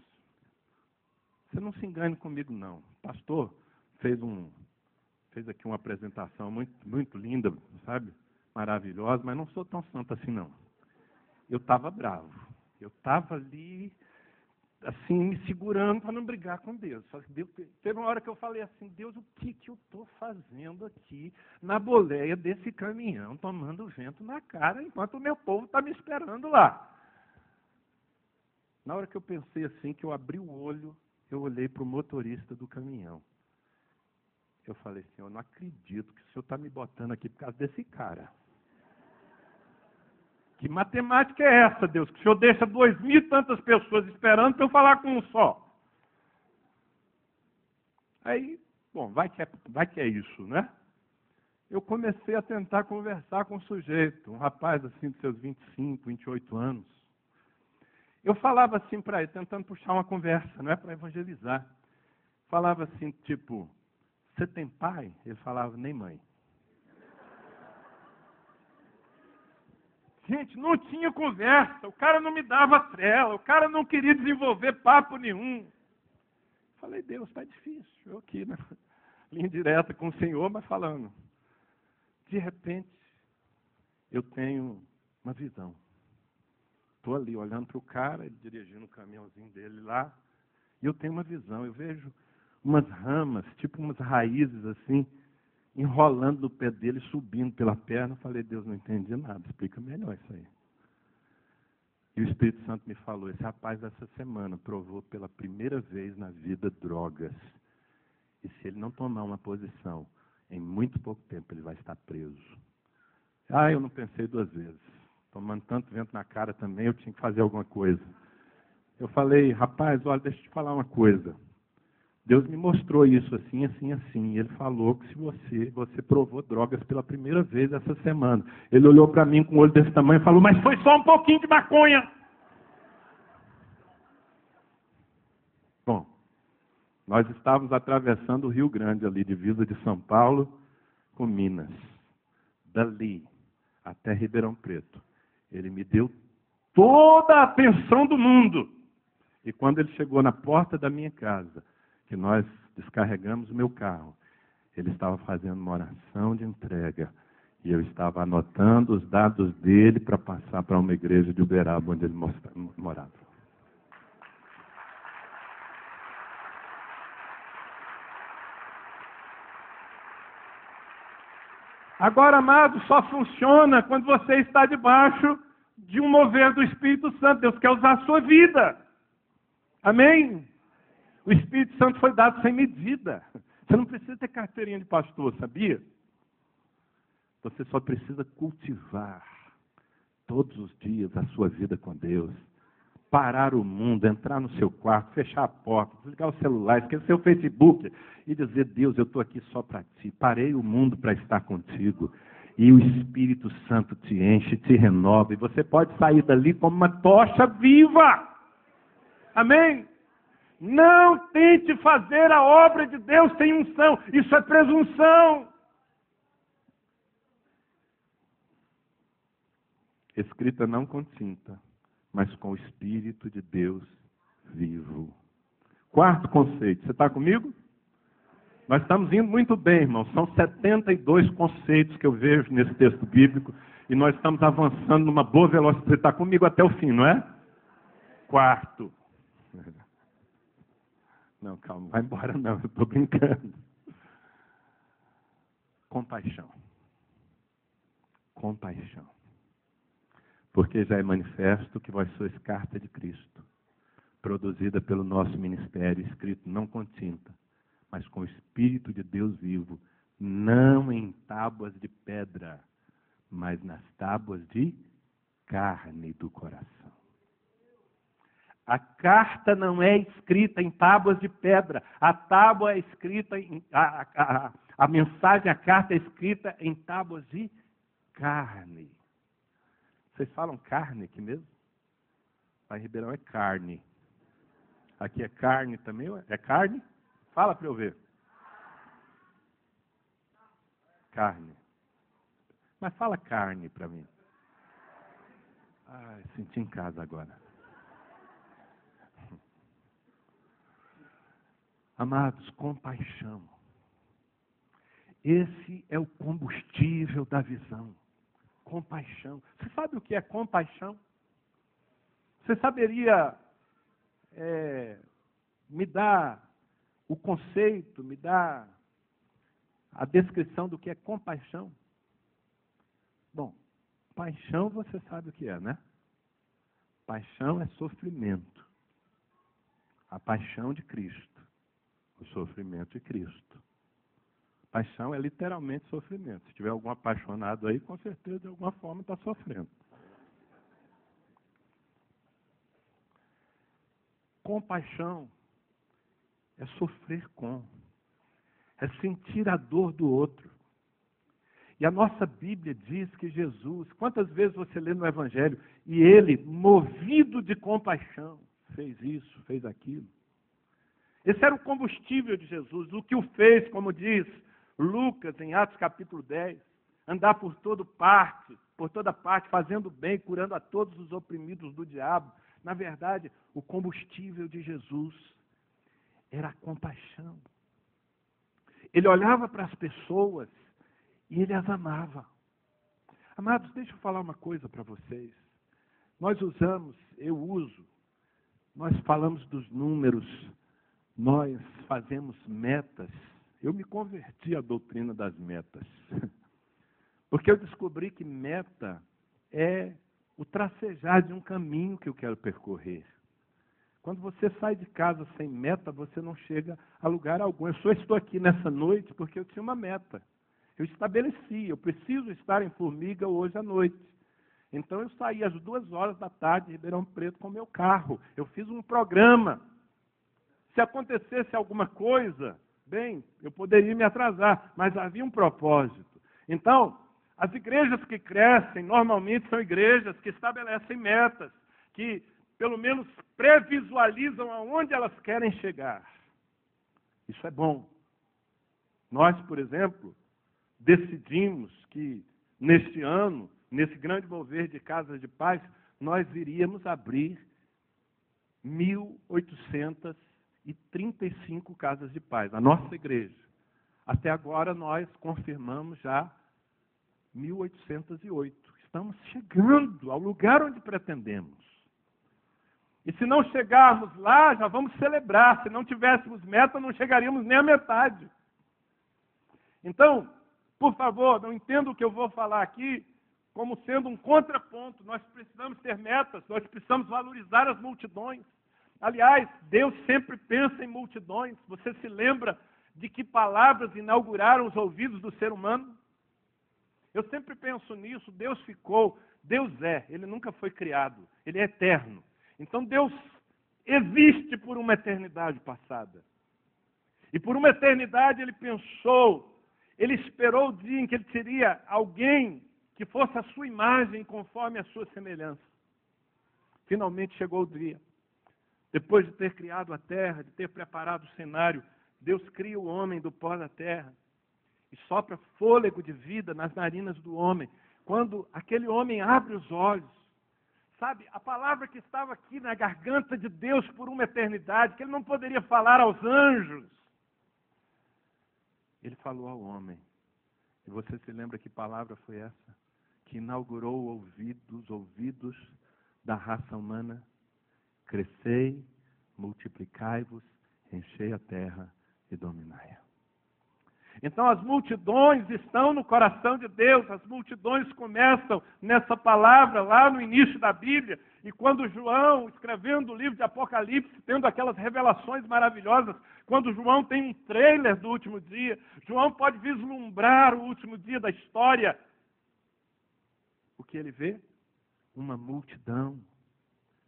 você não se engane comigo, não. O pastor fez aqui uma apresentação muito linda, sabe? Maravilhosa, mas não sou tão santo assim, não. Eu estava bravo. Eu estava ali, assim, me segurando para não brigar com Deus. Teve uma hora que eu falei assim, Deus, o que eu estou fazendo aqui na boleia desse caminhão, tomando vento na cara, enquanto o meu povo está me esperando lá? Na hora que eu pensei assim, que eu abri o olho, eu olhei para o motorista do caminhão. Eu falei assim, eu não acredito que o senhor está me botando aqui por causa desse cara. Que matemática é essa, Deus? Que o senhor deixa 2.000 e tantas pessoas esperando para eu falar com um só. Aí, bom, vai que é isso, né? Eu comecei a tentar conversar com o sujeito, um rapaz assim de seus 25, 28 anos. Eu falava assim para ele, tentando puxar uma conversa, não é para evangelizar. Falava assim, tipo, você tem pai? Ele falava, nem mãe. Gente, não tinha conversa, o cara não me dava trela, o cara não queria desenvolver papo nenhum. Falei, Deus, está difícil. Eu aqui, né? Linha direta com o Senhor, mas falando. De repente, eu tenho uma visão. Estou ali olhando para o cara, ele dirigindo o caminhãozinho dele lá, e eu tenho uma visão. Eu vejo umas ramas, tipo umas raízes assim, enrolando no pé dele, subindo pela perna. Eu falei, Deus, não entendi nada, explica melhor isso aí. E o Espírito Santo me falou, esse rapaz essa semana provou pela primeira vez na vida drogas. E se ele não tomar uma posição, em muito pouco tempo ele vai estar preso. Eu não pensei 2 vezes. Tomando tanto vento na cara também, eu tinha que fazer alguma coisa. Eu falei, rapaz, olha, deixa eu te falar uma coisa. Deus me mostrou isso assim, assim, assim. E ele falou que se você provou drogas pela primeira vez essa semana. Ele olhou para mim com um olho desse tamanho e falou, mas foi só um pouquinho de maconha. Bom, nós estávamos atravessando o Rio Grande ali, divisa de São Paulo com Minas. Dali até Ribeirão Preto. Ele me deu toda a atenção do mundo. E quando ele chegou na porta da minha casa, que nós descarregamos o meu carro, ele estava fazendo uma oração de entrega. E eu estava anotando os dados dele para passar para uma igreja de Uberaba, onde ele morava. Agora, amado, só funciona quando você está debaixo de um mover do Espírito Santo. Deus quer usar a sua vida. Amém? O Espírito Santo foi dado sem medida. Você não precisa ter carteirinha de pastor, sabia? Você só precisa cultivar todos os dias a sua vida com Deus. Parar o mundo, entrar no seu quarto, fechar a porta, desligar o celular, esquecer o Facebook e dizer, Deus, eu estou aqui só para ti. Parei o mundo para estar contigo. E o Espírito Santo te enche, te renova. E você pode sair dali como uma tocha viva. Amém? Não tente fazer a obra de Deus sem unção. Isso é presunção. Escrita não com tinta, mas com o Espírito de Deus vivo. Quarto conceito. Você está comigo? Nós estamos indo muito bem, irmãos. São 72 conceitos que eu vejo nesse texto bíblico e nós estamos avançando numa boa velocidade. Você está comigo até o fim, não é? Quarto. Não, calma, vai embora não, eu estou brincando. Compaixão. Compaixão. Porque já é manifesto que vós sois carta de Cristo, produzida pelo nosso ministério, escrito não com tinta, mas com o Espírito de Deus vivo, não em tábuas de pedra, mas nas tábuas de carne do coração. A carta não é escrita em tábuas de pedra. A tábua é escrita a mensagem, a carta é escrita em tábuas de carne. Vocês falam carne aqui mesmo? Lá em Ribeirão é carne. Aqui é carne também? É carne? Fala para eu ver. Carne. Mas fala carne para mim. Ai, senti em casa agora. Amados, compaixão. Esse é o combustível da visão. Compaixão. Você sabe o que é compaixão? Você saberia me dar o conceito, me dar a descrição do que é compaixão? Bom, paixão você sabe o que é, né? Paixão é sofrimento. A paixão de Cristo. O sofrimento de Cristo. Paixão é literalmente sofrimento. Se tiver algum apaixonado aí, com certeza de alguma forma está sofrendo. Compaixão é sofrer com. É sentir a dor do outro. E a nossa Bíblia diz que Jesus, quantas vezes você lê no Evangelho, e ele, movido de compaixão, fez isso, fez aquilo. Esse era o combustível de Jesus, o que o fez, como diz Lucas, em Atos capítulo 10, andar por toda parte, fazendo bem, curando a todos os oprimidos do diabo. Na verdade, o combustível de Jesus era a compaixão. Ele olhava para as pessoas e ele as amava. Amados, deixa eu falar uma coisa para vocês. Nós falamos dos números, nós fazemos metas. Eu me converti à doutrina das metas. Porque eu descobri que meta é o tracejar de um caminho que eu quero percorrer. Quando você sai de casa sem meta, você não chega a lugar algum. Eu só estou aqui nessa noite porque eu tinha uma meta. Eu estabeleci, eu preciso estar em Formiga hoje à noite. Então eu saí às 2h da tarde de Ribeirão Preto com o meu carro. Eu fiz um programa. Se acontecesse alguma coisa, bem, eu poderia me atrasar, mas havia um propósito. Então, as igrejas que crescem, normalmente são igrejas que estabelecem metas, que pelo menos previsualizam aonde elas querem chegar. Isso é bom. Nós, por exemplo, decidimos que neste ano, nesse grande mover de casas de paz, nós iríamos abrir 1.835 casas de paz, a nossa igreja. Até agora nós confirmamos já 1.808. Estamos chegando ao lugar onde pretendemos. E se não chegarmos lá, já vamos celebrar. Se não tivéssemos meta, não chegaríamos nem à metade. Então, por favor, não entenda o que eu vou falar aqui como sendo um contraponto. Nós precisamos ter metas, nós precisamos valorizar as multidões. Aliás, Deus sempre pensa em multidões. Você se lembra de que palavras inauguraram os ouvidos do ser humano? Eu sempre penso nisso. Deus é, ele nunca foi criado, ele é eterno. Então Deus existe por uma eternidade passada. E por uma eternidade ele pensou, ele esperou o dia em que ele teria alguém que fosse a sua imagem conforme a sua semelhança. Finalmente chegou o dia. Depois de ter criado a terra, de ter preparado o cenário, Deus cria o homem do pó da terra e sopra fôlego de vida nas narinas do homem. Quando aquele homem abre os olhos, Sabe, a palavra que estava aqui na garganta de Deus por uma eternidade, que ele não poderia falar aos anjos, ele falou ao homem. E você se lembra que palavra foi essa? Que inaugurou os ouvidos da raça humana? Crescei, multiplicai-vos, enchei a terra e dominai-a. Então as multidões estão no coração de Deus, as multidões começam nessa palavra lá no início da Bíblia, e quando João, escrevendo o livro de Apocalipse, tendo aquelas revelações maravilhosas, quando João tem um trailer do último dia, João pode vislumbrar o último dia da história. O que ele vê? Uma multidão,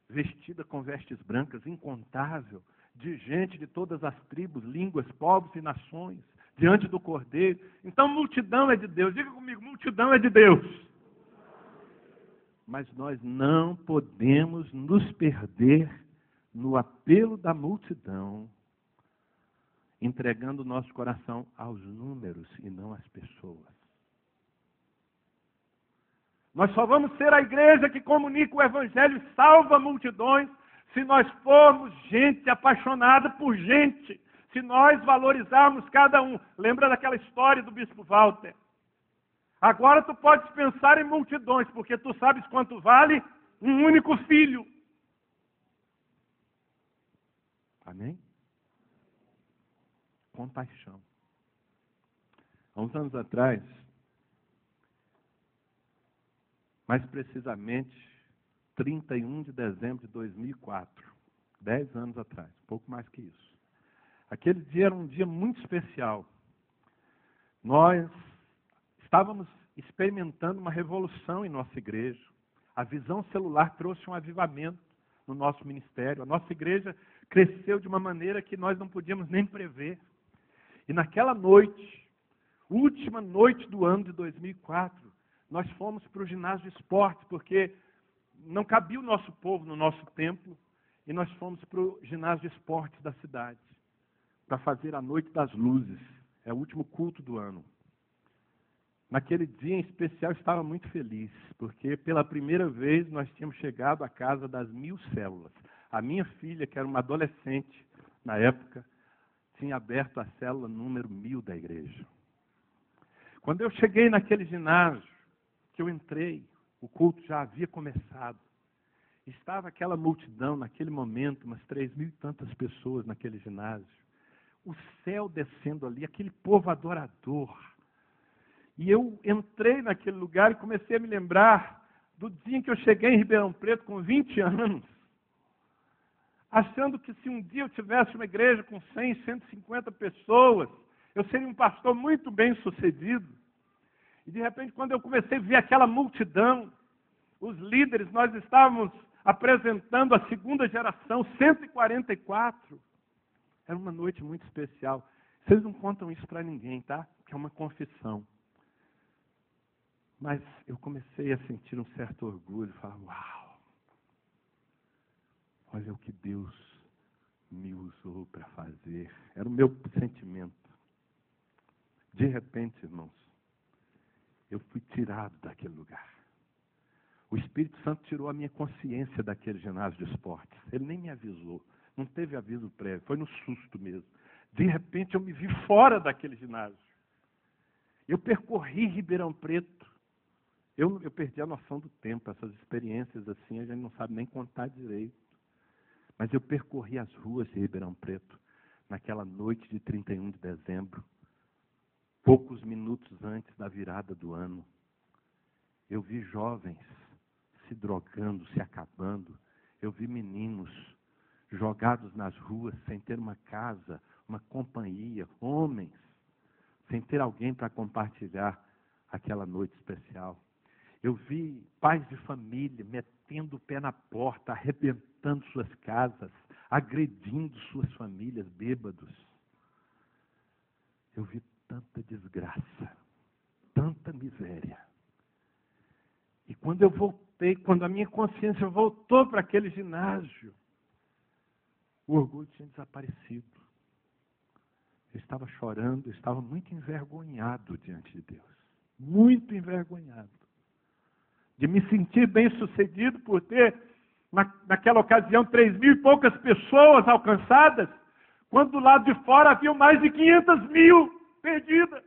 vestida com vestes brancas, incontável, de gente de todas as tribos, línguas, povos e nações, diante do Cordeiro. Então, multidão é de Deus. Diga comigo, multidão é de Deus. Mas nós não podemos nos perder no apelo da multidão, entregando o nosso coração aos números e não às pessoas. Nós só vamos ser a igreja que comunica o Evangelho e salva multidões se nós formos gente apaixonada por gente, se nós valorizarmos cada um. Lembra daquela história do bispo Walter? Agora tu podes pensar em multidões, porque tu sabes quanto vale um único filho. Amém? Compaixão. Há uns anos atrás, mais precisamente 31 de dezembro de 2004, 10 anos atrás, um pouco mais que isso. Aquele dia era um dia muito especial. Nós estávamos experimentando uma revolução em nossa igreja. A visão celular trouxe um avivamento no nosso ministério. A nossa igreja cresceu de uma maneira que nós não podíamos nem prever. E naquela noite, última noite do ano de 2004, nós fomos para o ginásio de esporte, porque não cabia o nosso povo no nosso templo, e nós fomos para o ginásio de esportes da cidade, para fazer a Noite das Luzes. É o último culto do ano. Naquele dia em especial, eu estava muito feliz, porque pela primeira vez nós tínhamos chegado à casa das 1000 células. A minha filha, que era uma adolescente na época, tinha aberto a célula número 1000 da igreja. Quando eu cheguei naquele ginásio, que eu entrei, o culto já havia começado. Estava aquela multidão naquele momento, umas 3.000 e tantas pessoas naquele ginásio. O céu descendo ali, aquele povo adorador. E eu entrei naquele lugar e comecei a me lembrar do dia em que eu cheguei em Ribeirão Preto com 20 anos, achando que se um dia eu tivesse uma igreja com 100, 150 pessoas, eu seria um pastor muito bem sucedido. E de repente, quando eu comecei a ver aquela multidão, os líderes, nós estávamos apresentando a segunda geração, 144. Era uma noite muito especial. Vocês não contam isso para ninguém, tá? Que é uma confissão. Mas eu comecei a sentir um certo orgulho, falar, uau, olha o que Deus me usou para fazer. Era o meu sentimento. De repente, irmãos, eu fui tirado daquele lugar. O Espírito Santo tirou a minha consciência daquele ginásio de esportes. Ele nem me avisou. Não teve aviso prévio. Foi no susto mesmo. De repente, eu me vi fora daquele ginásio. Eu percorri Ribeirão Preto. Eu perdi a noção do tempo. Essas experiências assim, a gente não sabe nem contar direito. Mas eu percorri as ruas de Ribeirão Preto naquela noite de 31 de dezembro. Poucos minutos antes da virada do ano. Eu vi jovens se drogando, se acabando. Eu vi meninos jogados nas ruas sem ter uma casa, uma companhia, homens, sem ter alguém para compartilhar aquela noite especial. Eu vi pais de família metendo o pé na porta, arrebentando suas casas, agredindo suas famílias, bêbados. Eu vi tanta desgraça, tanta miséria. E quando eu voltei, quando a minha consciência voltou para aquele ginásio, o orgulho tinha desaparecido. Eu estava chorando, eu estava muito envergonhado diante de Deus. Muito envergonhado. de me sentir bem-sucedido por ter, naquela ocasião, 3.000 e poucas pessoas alcançadas, quando do lado de fora haviam mais de 500.000 perdidas.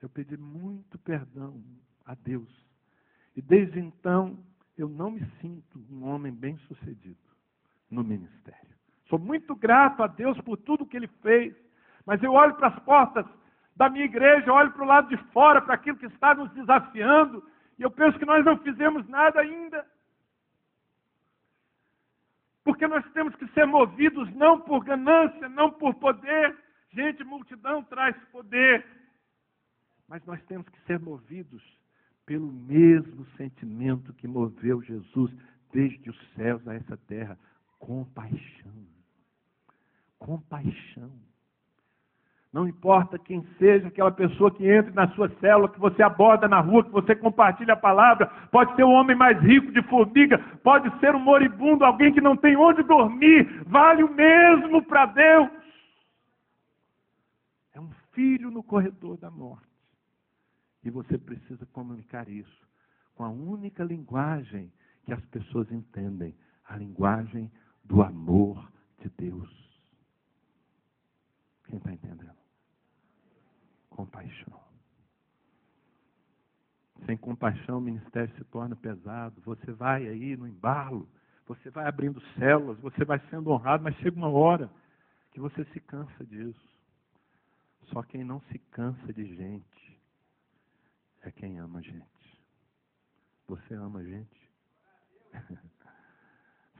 Eu pedi muito perdão a Deus. E desde então, eu não me sinto um homem bem-sucedido no ministério. Sou muito grato a Deus por tudo que Ele fez, mas eu olho para as portas da minha igreja, olho para o lado de fora, para aquilo que está nos desafiando, e eu penso que nós não fizemos nada ainda. Porque nós temos que ser movidos não por ganância, não por poder. Gente, multidão traz poder. Mas nós temos que ser movidos pelo mesmo sentimento que moveu Jesus desde os céus a essa terra. Compaixão. Compaixão. Não importa quem seja aquela pessoa que entre na sua célula, que você aborda na rua, que você compartilha a palavra, pode ser o homem mais rico de formiga, pode ser um moribundo, alguém que não tem onde dormir, vale o mesmo para Deus. É um filho no corredor da morte. E você precisa comunicar isso com a única linguagem que as pessoas entendem, a linguagem do amor de Deus. Quem está entendendo? Compaixão. Sem compaixão o ministério se torna pesado. Você vai aí no embalo, você vai abrindo células, você vai sendo honrado, mas chega uma hora que você se cansa disso. Só quem não se cansa de gente é quem ama gente. Você ama gente?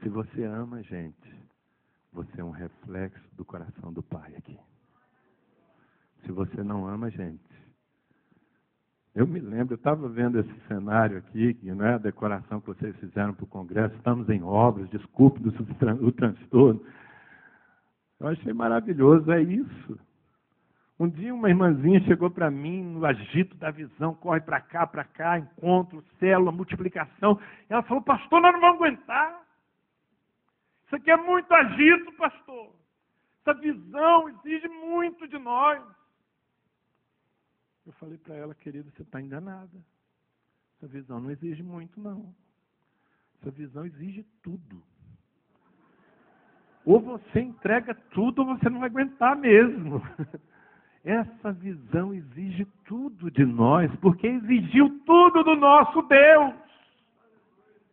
Se você ama gente, você é um reflexo do coração do Pai aqui. Se você não ama gente. Eu me lembro, eu estava vendo esse cenário aqui, que não é a decoração que vocês fizeram para o Congresso, estamos em obras, desculpe o transtorno. Eu achei maravilhoso, é isso. Um dia uma irmãzinha chegou para mim, no agito da visão, corre para cá, encontro, célula, multiplicação. Ela falou, pastor, nós não vamos aguentar. Isso aqui é muito agito, pastor. Essa visão exige muito de nós. Eu falei para ela, querida, você está enganada. Essa visão não exige muito, não. Essa visão exige tudo. Ou você entrega tudo, ou você não vai aguentar mesmo. Essa visão exige tudo de nós, porque exigiu tudo do nosso Deus.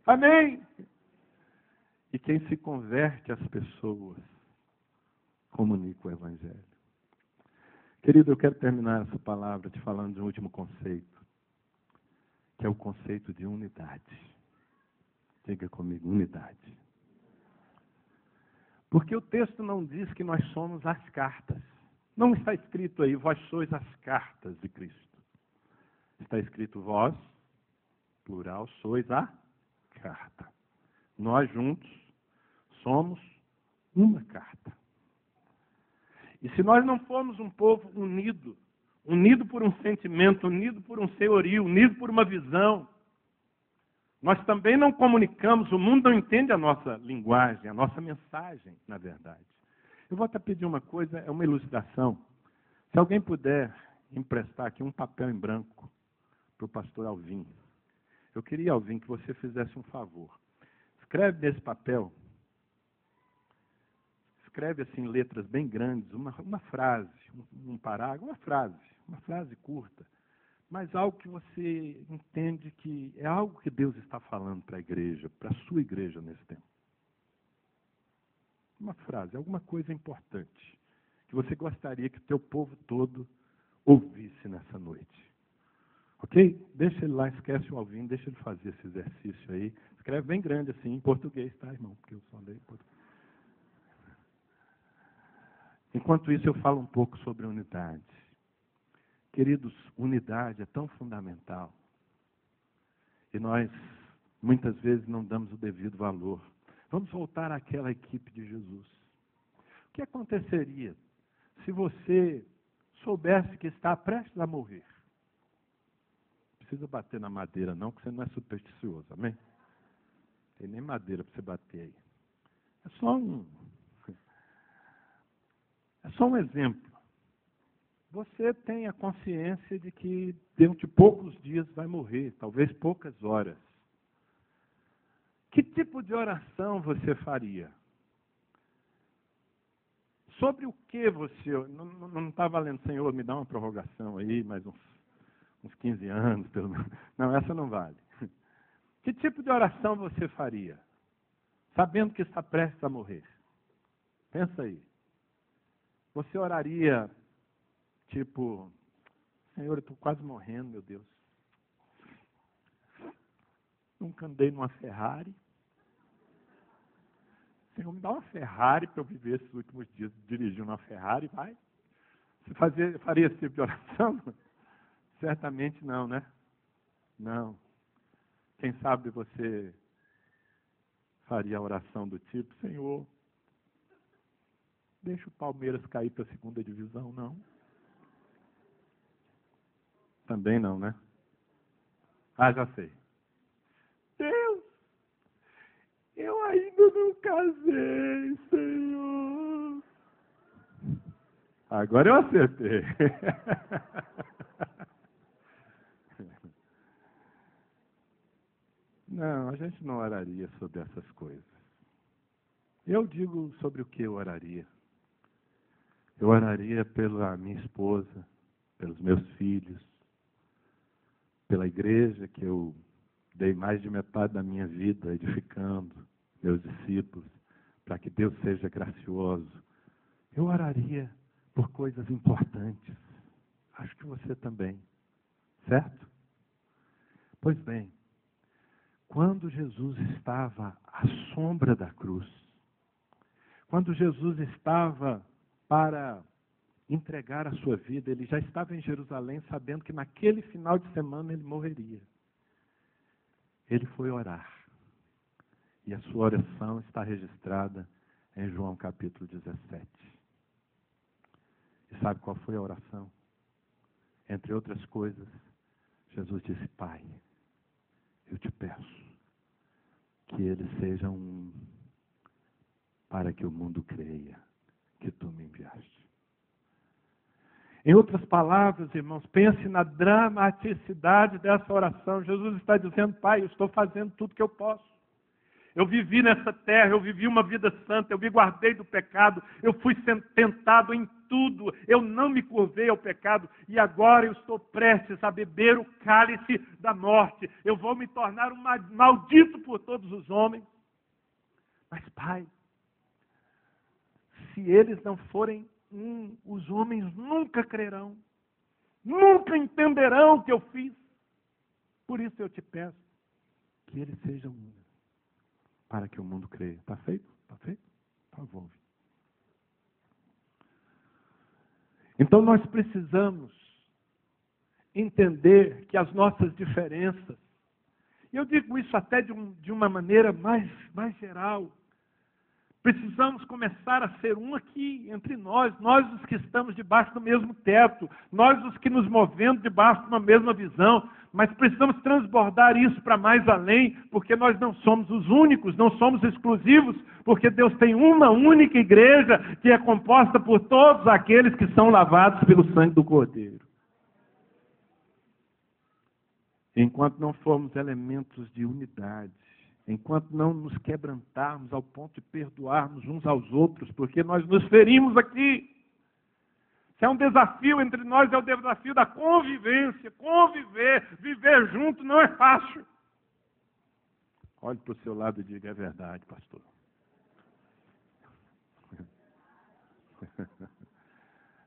Amém? E quem se converte às pessoas, comunica o Evangelho. Querido, eu quero terminar essa palavra te falando de um último conceito, que é o conceito de unidade. Diga comigo, unidade. Porque o texto não diz que nós somos as cartas. Não está escrito aí, vós sois as cartas de Cristo. Está escrito vós, plural, sois a carta. Nós juntos somos uma carta. E se nós não formos um povo unido, unido por um sentimento, unido por um senhorio, unido por uma visão, nós também não comunicamos, o mundo não entende a nossa linguagem, a nossa mensagem, na verdade. Eu vou até pedir uma coisa, é uma elucidação. Se alguém puder emprestar aqui um papel em branco para o pastor Alvim. Eu queria, Alvim, que você fizesse um favor. Escreve nesse papel, escreve assim em letras bem grandes, uma frase, um parágrafo, uma frase curta, mas algo que você entende que é algo que Deus está falando para a igreja, para a sua igreja nesse tempo. Uma frase, alguma coisa importante, que você gostaria que o teu povo todo ouvisse nessa noite. Ok? Deixa ele lá, esquece o Alvim, deixa ele fazer esse exercício aí. Escreve bem grande assim, em português, tá, irmão? Porque eu só leio em português. Enquanto isso, eu falo um pouco sobre unidade. Queridos, unidade é tão fundamental. E nós, muitas vezes, não damos o devido valor. Vamos voltar àquela equipe de Jesus. O que aconteceria se você soubesse que está prestes a morrer? Não precisa bater na madeira, não, porque você não é supersticioso, amém? Não tem nem madeira para você bater aí. É só um exemplo. você tenha consciência de que dentro de poucos dias vai morrer, talvez poucas horas. Que tipo de oração você faria? Sobre o que você... Não está valendo, Senhor, me dá uma prorrogação aí, mais uns 15 anos, pelo menos. Não, essa não vale. Que tipo de oração você faria? Sabendo que está prestes a morrer. Pensa aí. Você oraria, tipo, Senhor, eu estou quase morrendo, meu Deus. Nunca andei numa Ferrari. Senhor, me dá uma Ferrari para eu viver esses últimos dias dirigindo uma Ferrari, vai? Você faria esse tipo de oração? Certamente não, né? Não. Quem sabe você faria a oração do tipo, Senhor, deixa o Palmeiras cair para a segunda divisão, não? Também não, né? Ah, já sei. Deus, eu ainda não casei, Senhor. Agora eu acertei. Não, a gente não oraria sobre essas coisas. Eu digo sobre o que eu oraria. Eu oraria pela minha esposa, pelos meus filhos, pela igreja que eu dei mais de metade da minha vida edificando, meus discípulos, para que Deus seja gracioso. Eu oraria por coisas importantes. Acho que você também. Certo? Pois bem, quando Jesus estava à sombra da cruz, quando Jesus estava para entregar a sua vida, ele já estava em Jerusalém sabendo que naquele final de semana ele morreria. Ele foi orar. E a sua oração está registrada em João capítulo 17. E sabe qual foi a oração? Entre outras coisas, Jesus disse, Pai, eu te peço que eles sejam um, para que o mundo creia que tu me enviaste. Em outras palavras, irmãos, pense na dramaticidade dessa oração. Jesus está dizendo, Pai, eu estou fazendo tudo que eu posso. Eu vivi nessa terra, eu vivi uma vida santa, eu me guardei do pecado, eu fui tentado em tudo, eu não me curvei ao pecado, e agora eu estou prestes a beber o cálice da morte. Eu vou me tornar um maldito por todos os homens. Mas, Pai, se eles não forem os homens nunca crerão, nunca entenderão o que eu fiz. Por isso eu te peço que eles sejam um, para que o mundo creia. Está feito? Está feito? Por favor. Então nós precisamos entender que as nossas diferenças, e eu digo isso até de uma maneira mais geral, precisamos começar a ser um aqui entre nós os que estamos debaixo do mesmo teto, nós os que nos movemos debaixo de uma mesma visão, mas precisamos transbordar isso para mais além, porque nós não somos os únicos, não somos exclusivos, porque Deus tem uma única igreja que é composta por todos aqueles que são lavados pelo sangue do Cordeiro. Enquanto não formos elementos de unidade, enquanto não nos quebrantarmos ao ponto de perdoarmos uns aos outros, porque nós nos ferimos aqui. Se é um desafio entre nós, é o desafio da convivência. Conviver, viver junto não é fácil. Olhe para o seu lado e diga, é verdade, pastor.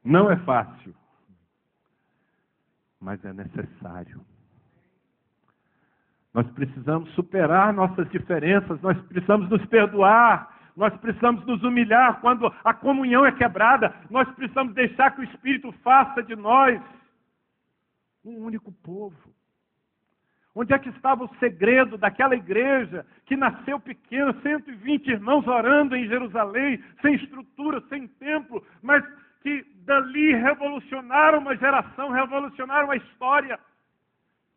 Não é fácil, mas é necessário. Nós precisamos superar nossas diferenças, nós precisamos nos perdoar, nós precisamos nos humilhar quando a comunhão é quebrada, nós precisamos deixar que o Espírito faça de nós um único povo. Onde é que estava o segredo daquela igreja que nasceu pequena, 120 irmãos orando em Jerusalém, sem estrutura, sem templo, mas que dali revolucionaram uma geração, revolucionaram a história.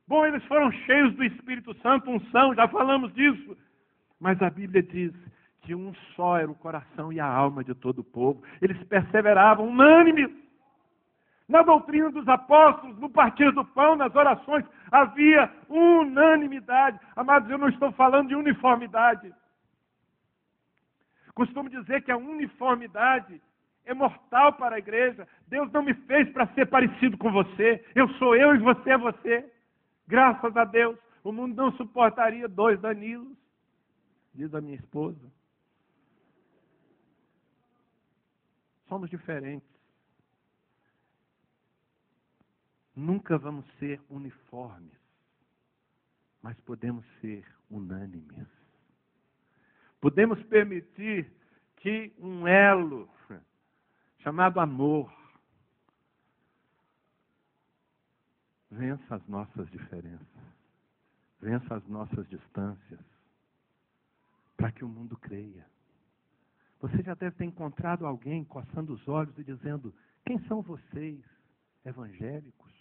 Bom, eles foram cheios do Espírito Santo, unção, já falamos disso. Mas a Bíblia diz que um só era o coração e a alma de todo o povo. Eles perseveravam unânimes. Na doutrina dos apóstolos, no partir do pão, nas orações, havia unanimidade. Amados, eu não estou falando de uniformidade. Costumo dizer que a uniformidade é mortal para a igreja. Deus não me fez para ser parecido com você. Eu sou eu e você é você. Graças a Deus, o mundo não suportaria 2 Danilos, diz a minha esposa. Somos diferentes. Nunca vamos ser uniformes, mas podemos ser unânimes. Podemos permitir que um elo chamado amor vença as nossas diferenças, vença as nossas distâncias, para que o mundo creia. Você já deve ter encontrado alguém coçando os olhos e dizendo: quem são vocês, evangélicos?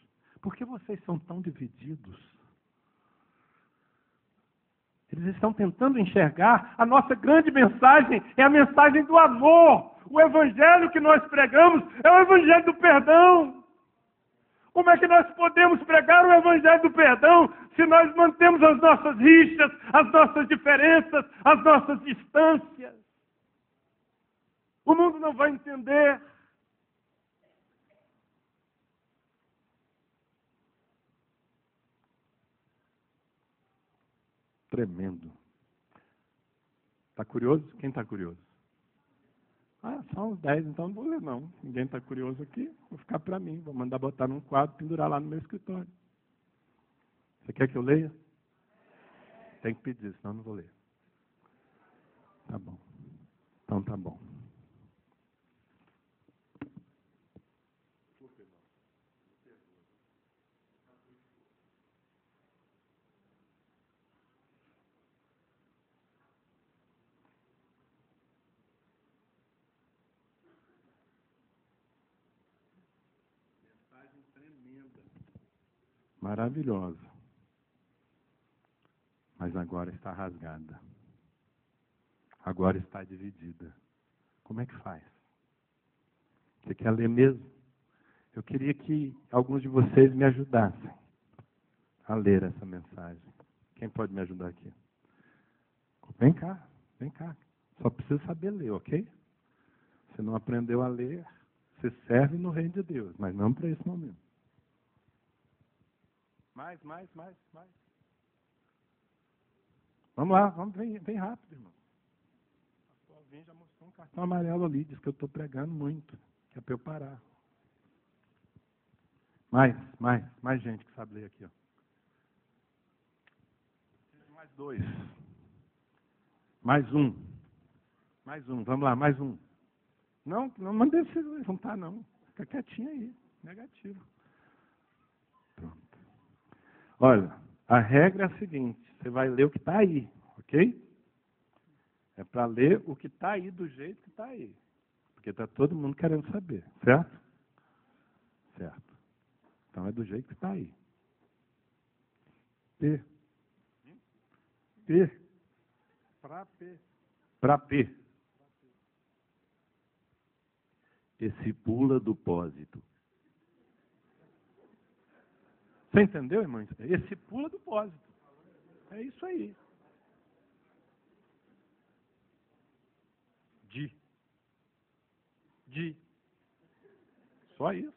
Por que vocês são tão divididos? Eles estão tentando enxergar a nossa grande mensagem, é a mensagem do amor. O evangelho que nós pregamos é o evangelho do perdão. Como é que nós podemos pregar o evangelho do perdão se nós mantemos as nossas rixas, as nossas diferenças, as nossas distâncias? O mundo não vai entender. Tremendo. Está curioso? Quem está curioso? Só uns 10, então não vou ler não. Ninguém está curioso aqui, vou ficar para mim. Vou mandar botar num quadro, pendurar lá no meu escritório. Você quer que eu leia? Tem que pedir, senão eu não vou ler. Tá bom. Então tá bom. Maravilhosa. Mas agora está rasgada. Agora está dividida. Como é que faz? Você quer ler mesmo? Eu queria que alguns de vocês me ajudassem a ler essa mensagem. Quem pode me ajudar aqui? Vem cá, vem cá. Só precisa saber ler, ok? Você não aprendeu a ler, você serve no reino de Deus, mas não para esse momento. Mais. Vamos lá, vem rápido, irmão. A sua vem já mostrou um cartão amarelo ali, diz que eu estou pregando muito, que é para eu parar. Mais gente que sabe ler aqui, ó. Mais 2. Mais um, vamos lá, mais um. Não mandei você juntar, não. Fica quietinho aí, negativo. Pronto. Olha, a regra é a seguinte, você vai ler o que está aí, ok? É para ler o que está aí do jeito que está aí. Porque está todo mundo querendo saber, certo? Certo. Então é do jeito que está aí. P. Para P. Esse pula do pósito. Você entendeu, irmão? Esse pula do pósito. É isso aí. De. Só isso.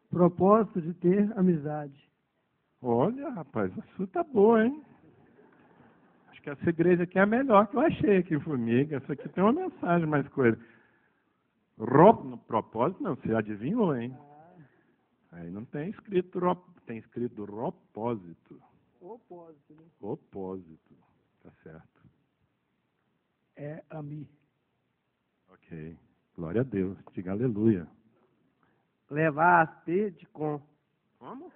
Propósito de ter amizade. Olha, rapaz, isso tá boa, hein? Acho que essa igreja aqui é a melhor que eu achei aqui em Formiga. Essa aqui tem uma mensagem mais coisa. No propósito, não, você adivinhou, hein? Aí não tem escrito tem escrito propósito. Opósito, né? Opósito. Tá certo. É a mim. Ok. Glória a Deus. Diga aleluia. Levar as P de com. Como?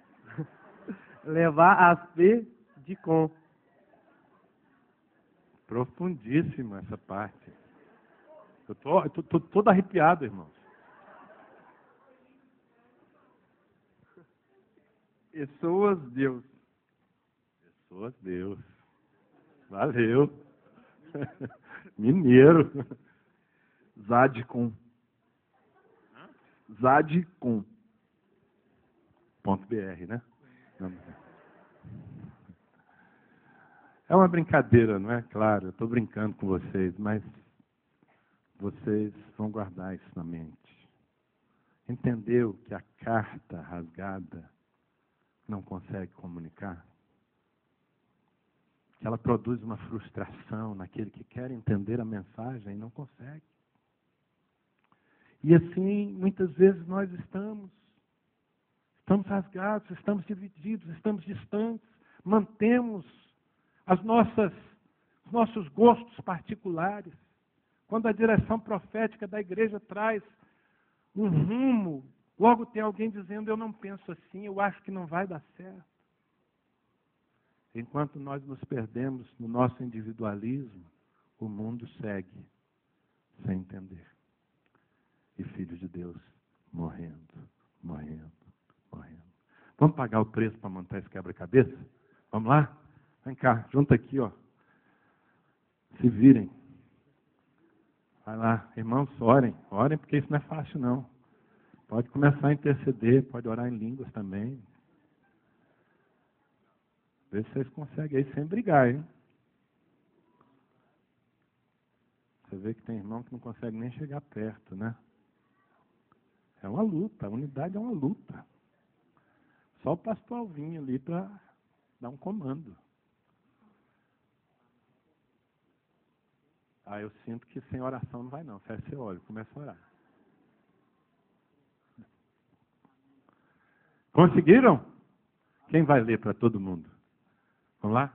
Levar as P de com. Profundíssima essa parte. Eu tô todo arrepiado, irmãos. Pessoas, Deus. Pessoas, Deus. Valeu. Mineiro. Zadcom. Zadcom. .br, né? É uma brincadeira, não é? Claro, eu estou brincando com vocês, mas vocês vão guardar isso na mente. Entendeu que a carta rasgada não consegue comunicar? Que ela produz uma frustração naquele que quer entender a mensagem e não consegue. E assim, muitas vezes nós estamos rasgados, estamos divididos, estamos distantes, mantemos os nossos gostos particulares. Quando a direção profética da igreja traz um rumo, logo tem alguém dizendo, eu não penso assim, eu acho que não vai dar certo. Enquanto nós nos perdemos no nosso individualismo, o mundo segue sem entender. E filhos de Deus morrendo. Vamos pagar o preço para montar esse quebra-cabeça? Vamos lá? Vem cá, junta aqui, ó. Se virem. Vai lá, irmãos, orem porque isso não é fácil não. Pode começar a interceder, pode orar em línguas também. Vê se vocês conseguem aí sem brigar, hein? Você vê que tem irmão que não consegue nem chegar perto, né? É uma luta, a unidade é uma luta. Só o pastor Alvinho ali para dar um comando. Eu sinto que sem oração não vai não. Fecha seu olho, começa a orar. Conseguiram? Quem vai ler para todo mundo? Vamos lá?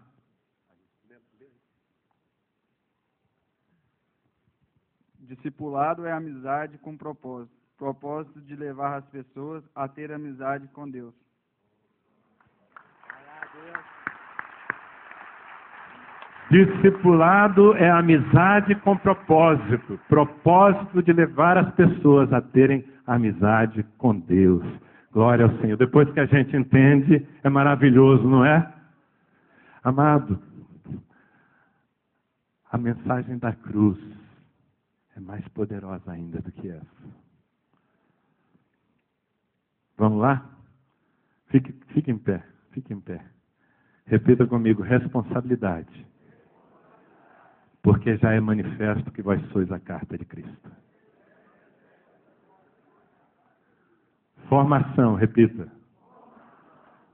Discipulado é amizade com propósito. Propósito de levar as pessoas a ter amizade com Deus. Discipulado é amizade com propósito. Propósito de levar as pessoas a terem amizade com Deus. Glória ao Senhor. Depois que a gente entende, é maravilhoso, não é? Amado, a mensagem da cruz é mais poderosa ainda do que essa. Vamos lá? Fique em pé, fique em pé. Repita comigo, responsabilidade. Porque já é manifesto que vós sois a carta de Cristo. Formação, repita.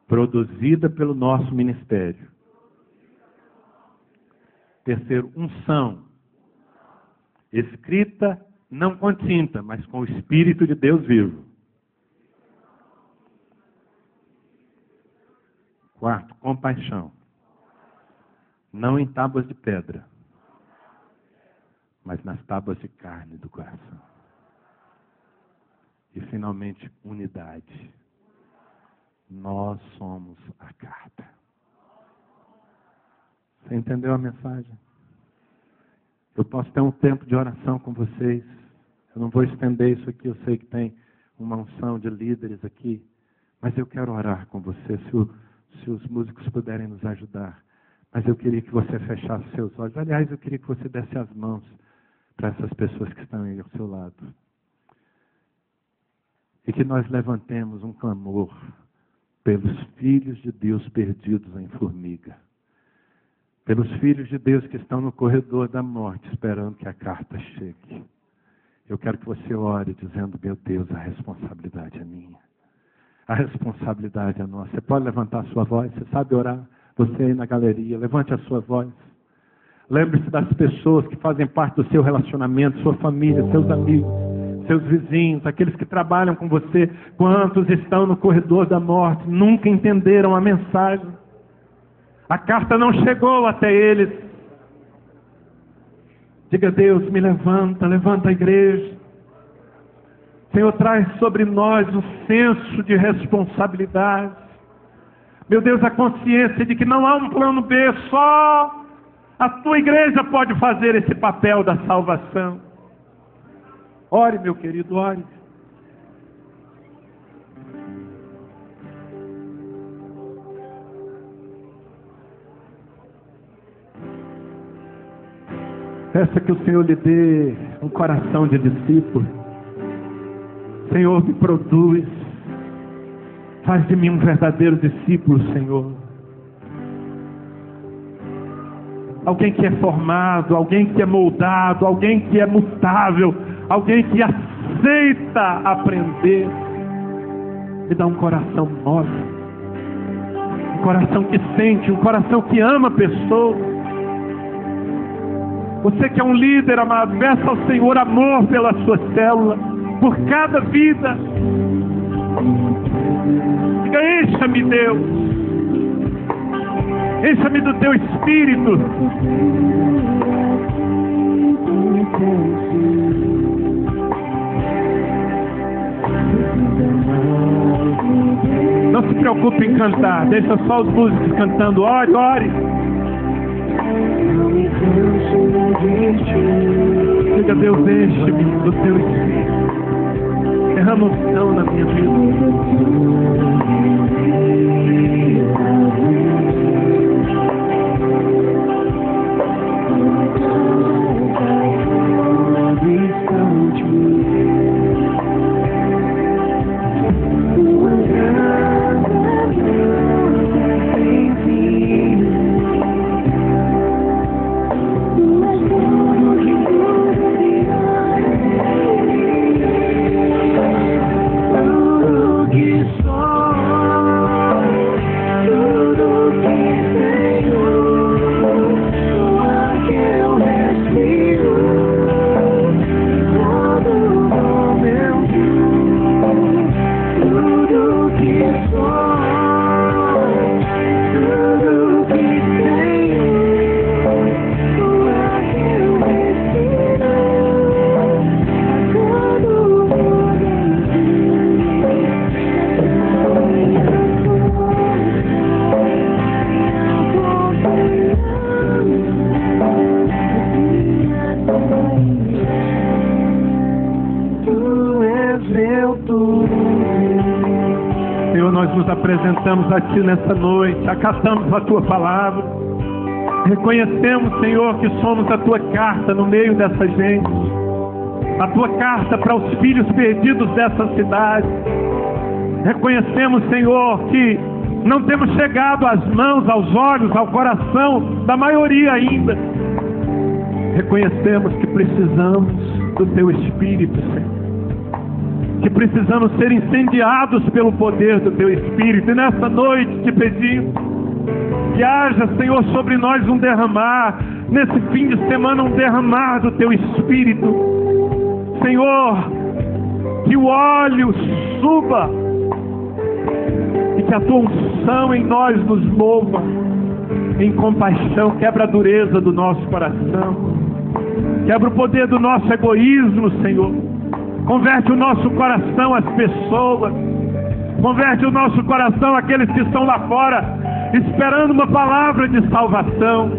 Produzida pelo nosso ministério. Terceiro, unção. Escrita não com tinta, mas com o Espírito de Deus vivo. Quarto, compaixão. Não em tábuas de pedra, mas nas tábuas de carne do coração. E finalmente, unidade. Nós somos a carta. Você entendeu a mensagem? Eu posso ter um tempo de oração com vocês. Eu não vou estender isso aqui, eu sei que tem uma unção de líderes aqui. Mas eu quero orar com você, se os músicos puderem nos ajudar. Mas eu queria que você fechasse seus olhos. Aliás, eu queria que você desse as mãos para essas pessoas que estão aí ao seu lado. E que nós levantemos um clamor pelos filhos de Deus perdidos em formiga. Pelos filhos de Deus que estão no corredor da morte, esperando que a carta chegue. Eu quero que você ore dizendo, meu Deus, a responsabilidade é minha. A responsabilidade é nossa. Você pode levantar a sua voz? Você sabe orar? Você aí na galeria, levante a sua voz. Lembre-se das pessoas que fazem parte do seu relacionamento, sua família, seus amigos, seus vizinhos, aqueles que trabalham com você. Quantos estão no corredor da morte, nunca entenderam a mensagem. A carta não chegou até eles. Diga, Deus, me levanta, levanta a igreja. Senhor, traz sobre nós um senso de responsabilidade. Meu Deus, a consciência de que não há um plano B, só a tua igreja pode fazer esse papel da salvação. Ore, meu querido, ore. Peça que o Senhor lhe dê um coração de discípulo. Senhor, me produz. Faz de mim um verdadeiro discípulo, Senhor. Alguém que é formado, alguém que é moldado, alguém que é mutável, alguém que aceita aprender. Me dá um coração mole, um coração que sente, um coração que ama pessoas. Você que é um líder, amado, peça ao Senhor amor pela sua célula, por cada vida. Diga: encha-me, Deus, encha-me do teu Espírito. Não se preocupe em cantar, deixa só os músicos cantando. Ore, ore. Diga: Deus, enche-me do teu Espírito. Derrama unção na minha vida. Nos apresentamos a Ti nessa noite, acatamos a Tua palavra, reconhecemos, Senhor, que somos a Tua carta no meio dessa gente, a Tua carta para os filhos perdidos dessa cidade. Reconhecemos, Senhor, que não temos chegado às mãos, aos olhos, ao coração da maioria ainda. Reconhecemos que precisamos do Teu Espírito, Senhor, que precisamos ser incendiados pelo poder do Teu Espírito. E nessa noite te pedimos que haja, Senhor, sobre nós um derramar, nesse fim de semana um derramar do Teu Espírito. Senhor, que o óleo suba e que a Tua unção em nós nos mova em compaixão. Quebra a dureza do nosso coração, quebra o poder do nosso egoísmo, Senhor. Converte o nosso coração às pessoas. Converte o nosso coração àqueles que estão lá fora esperando uma palavra de salvação.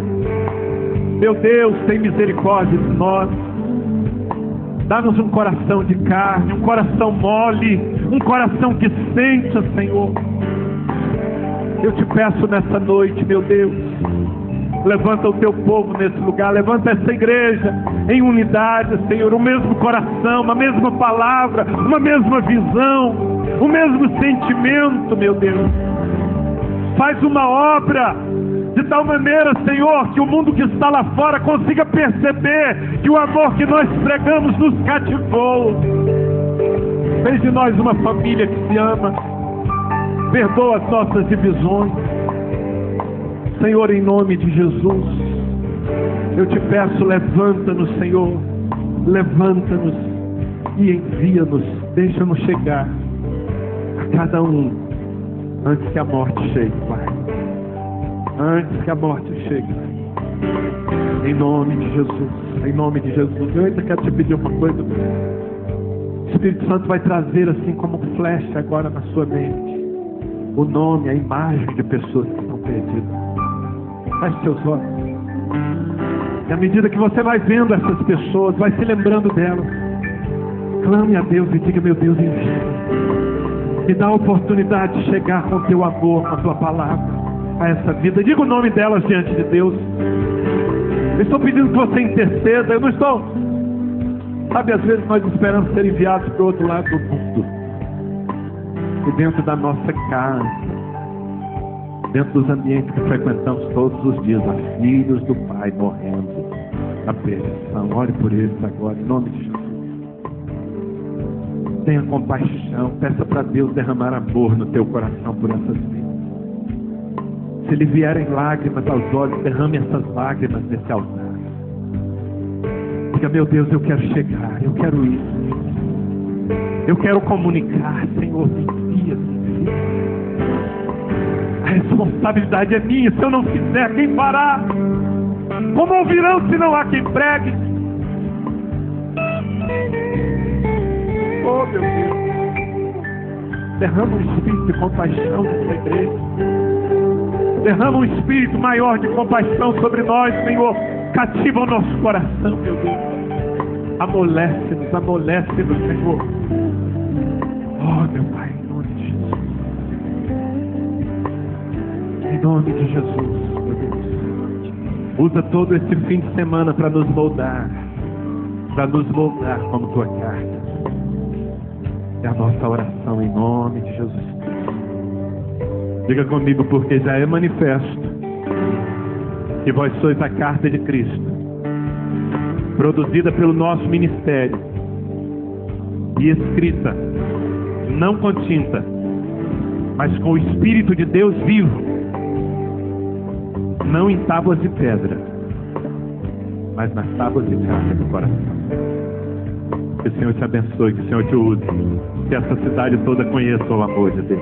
Meu Deus, tem misericórdia de nós. Dá-nos um coração de carne, um coração mole, um coração que sente, Senhor. Eu te peço nessa noite, meu Deus, levanta o Teu povo nesse lugar, levanta essa igreja em unidade, Senhor, o mesmo coração, uma mesma palavra, uma mesma visão, o mesmo sentimento, meu Deus. Faz uma obra de tal maneira, Senhor, que o mundo que está lá fora consiga perceber que o amor que nós pregamos nos cativou. Fez de nós uma família que se ama. Perdoa as nossas divisões. Senhor, em nome de Jesus, eu te peço, levanta-nos, Senhor, levanta-nos e envia-nos, deixa-nos chegar a cada um antes que a morte chegue, Pai. Antes que a morte chegue, em nome de Jesus, em nome de Jesus. Eu ainda quero te pedir uma coisa. O Espírito Santo vai trazer assim como flecha agora na sua mente o nome, a imagem de pessoas que estão perdidas. Feche seus olhos. E à medida que você vai vendo essas pessoas, vai se lembrando delas, clame a Deus e diga: meu Deus, me dá a oportunidade de chegar com o Teu amor, com a Tua palavra a essa vida. Diga o nome delas diante de Deus. Eu estou pedindo que você interceda. Eu não estou Sabe, às vezes nós esperamos ser enviados para o outro lado do mundo. E dentro da nossa casa, dentro dos ambientes que frequentamos todos os dias, há filhos do Pai morrendo na perdição. Ore por eles agora, em nome de Jesus. Tenha compaixão, peça para Deus derramar amor no teu coração por essas vidas. Se lhe vierem lágrimas aos olhos, derrame essas lágrimas nesse altar. Diga, meu Deus, eu quero chegar, eu quero ir. Eu quero comunicar, Senhor, me envia. A responsabilidade é minha, se eu não fizer, quem fará? Como ouvirão se não há quem pregue? Oh, meu Deus, derrama um espírito de compaixão nessa igreja. Derrama um espírito maior de compaixão sobre nós, Senhor. Cativa o nosso coração, meu Deus. Amolece-nos, Senhor. Oh, meu Pai, em nome de Jesus. Em nome de Jesus, meu Deus. Usa todo esse fim de semana para nos moldar. Para nos moldar como tua carta. É a nossa oração em nome de Jesus. Diga comigo, porque já é manifesto que vós sois a carta de Cristo, produzida pelo nosso ministério e escrita, não com tinta, mas com o Espírito de Deus vivo, não em tábuas de pedra, mas nas tábuas de carne do coração. Que o Senhor te abençoe, que o Senhor te use, que essa cidade toda conheça o amor de Deus.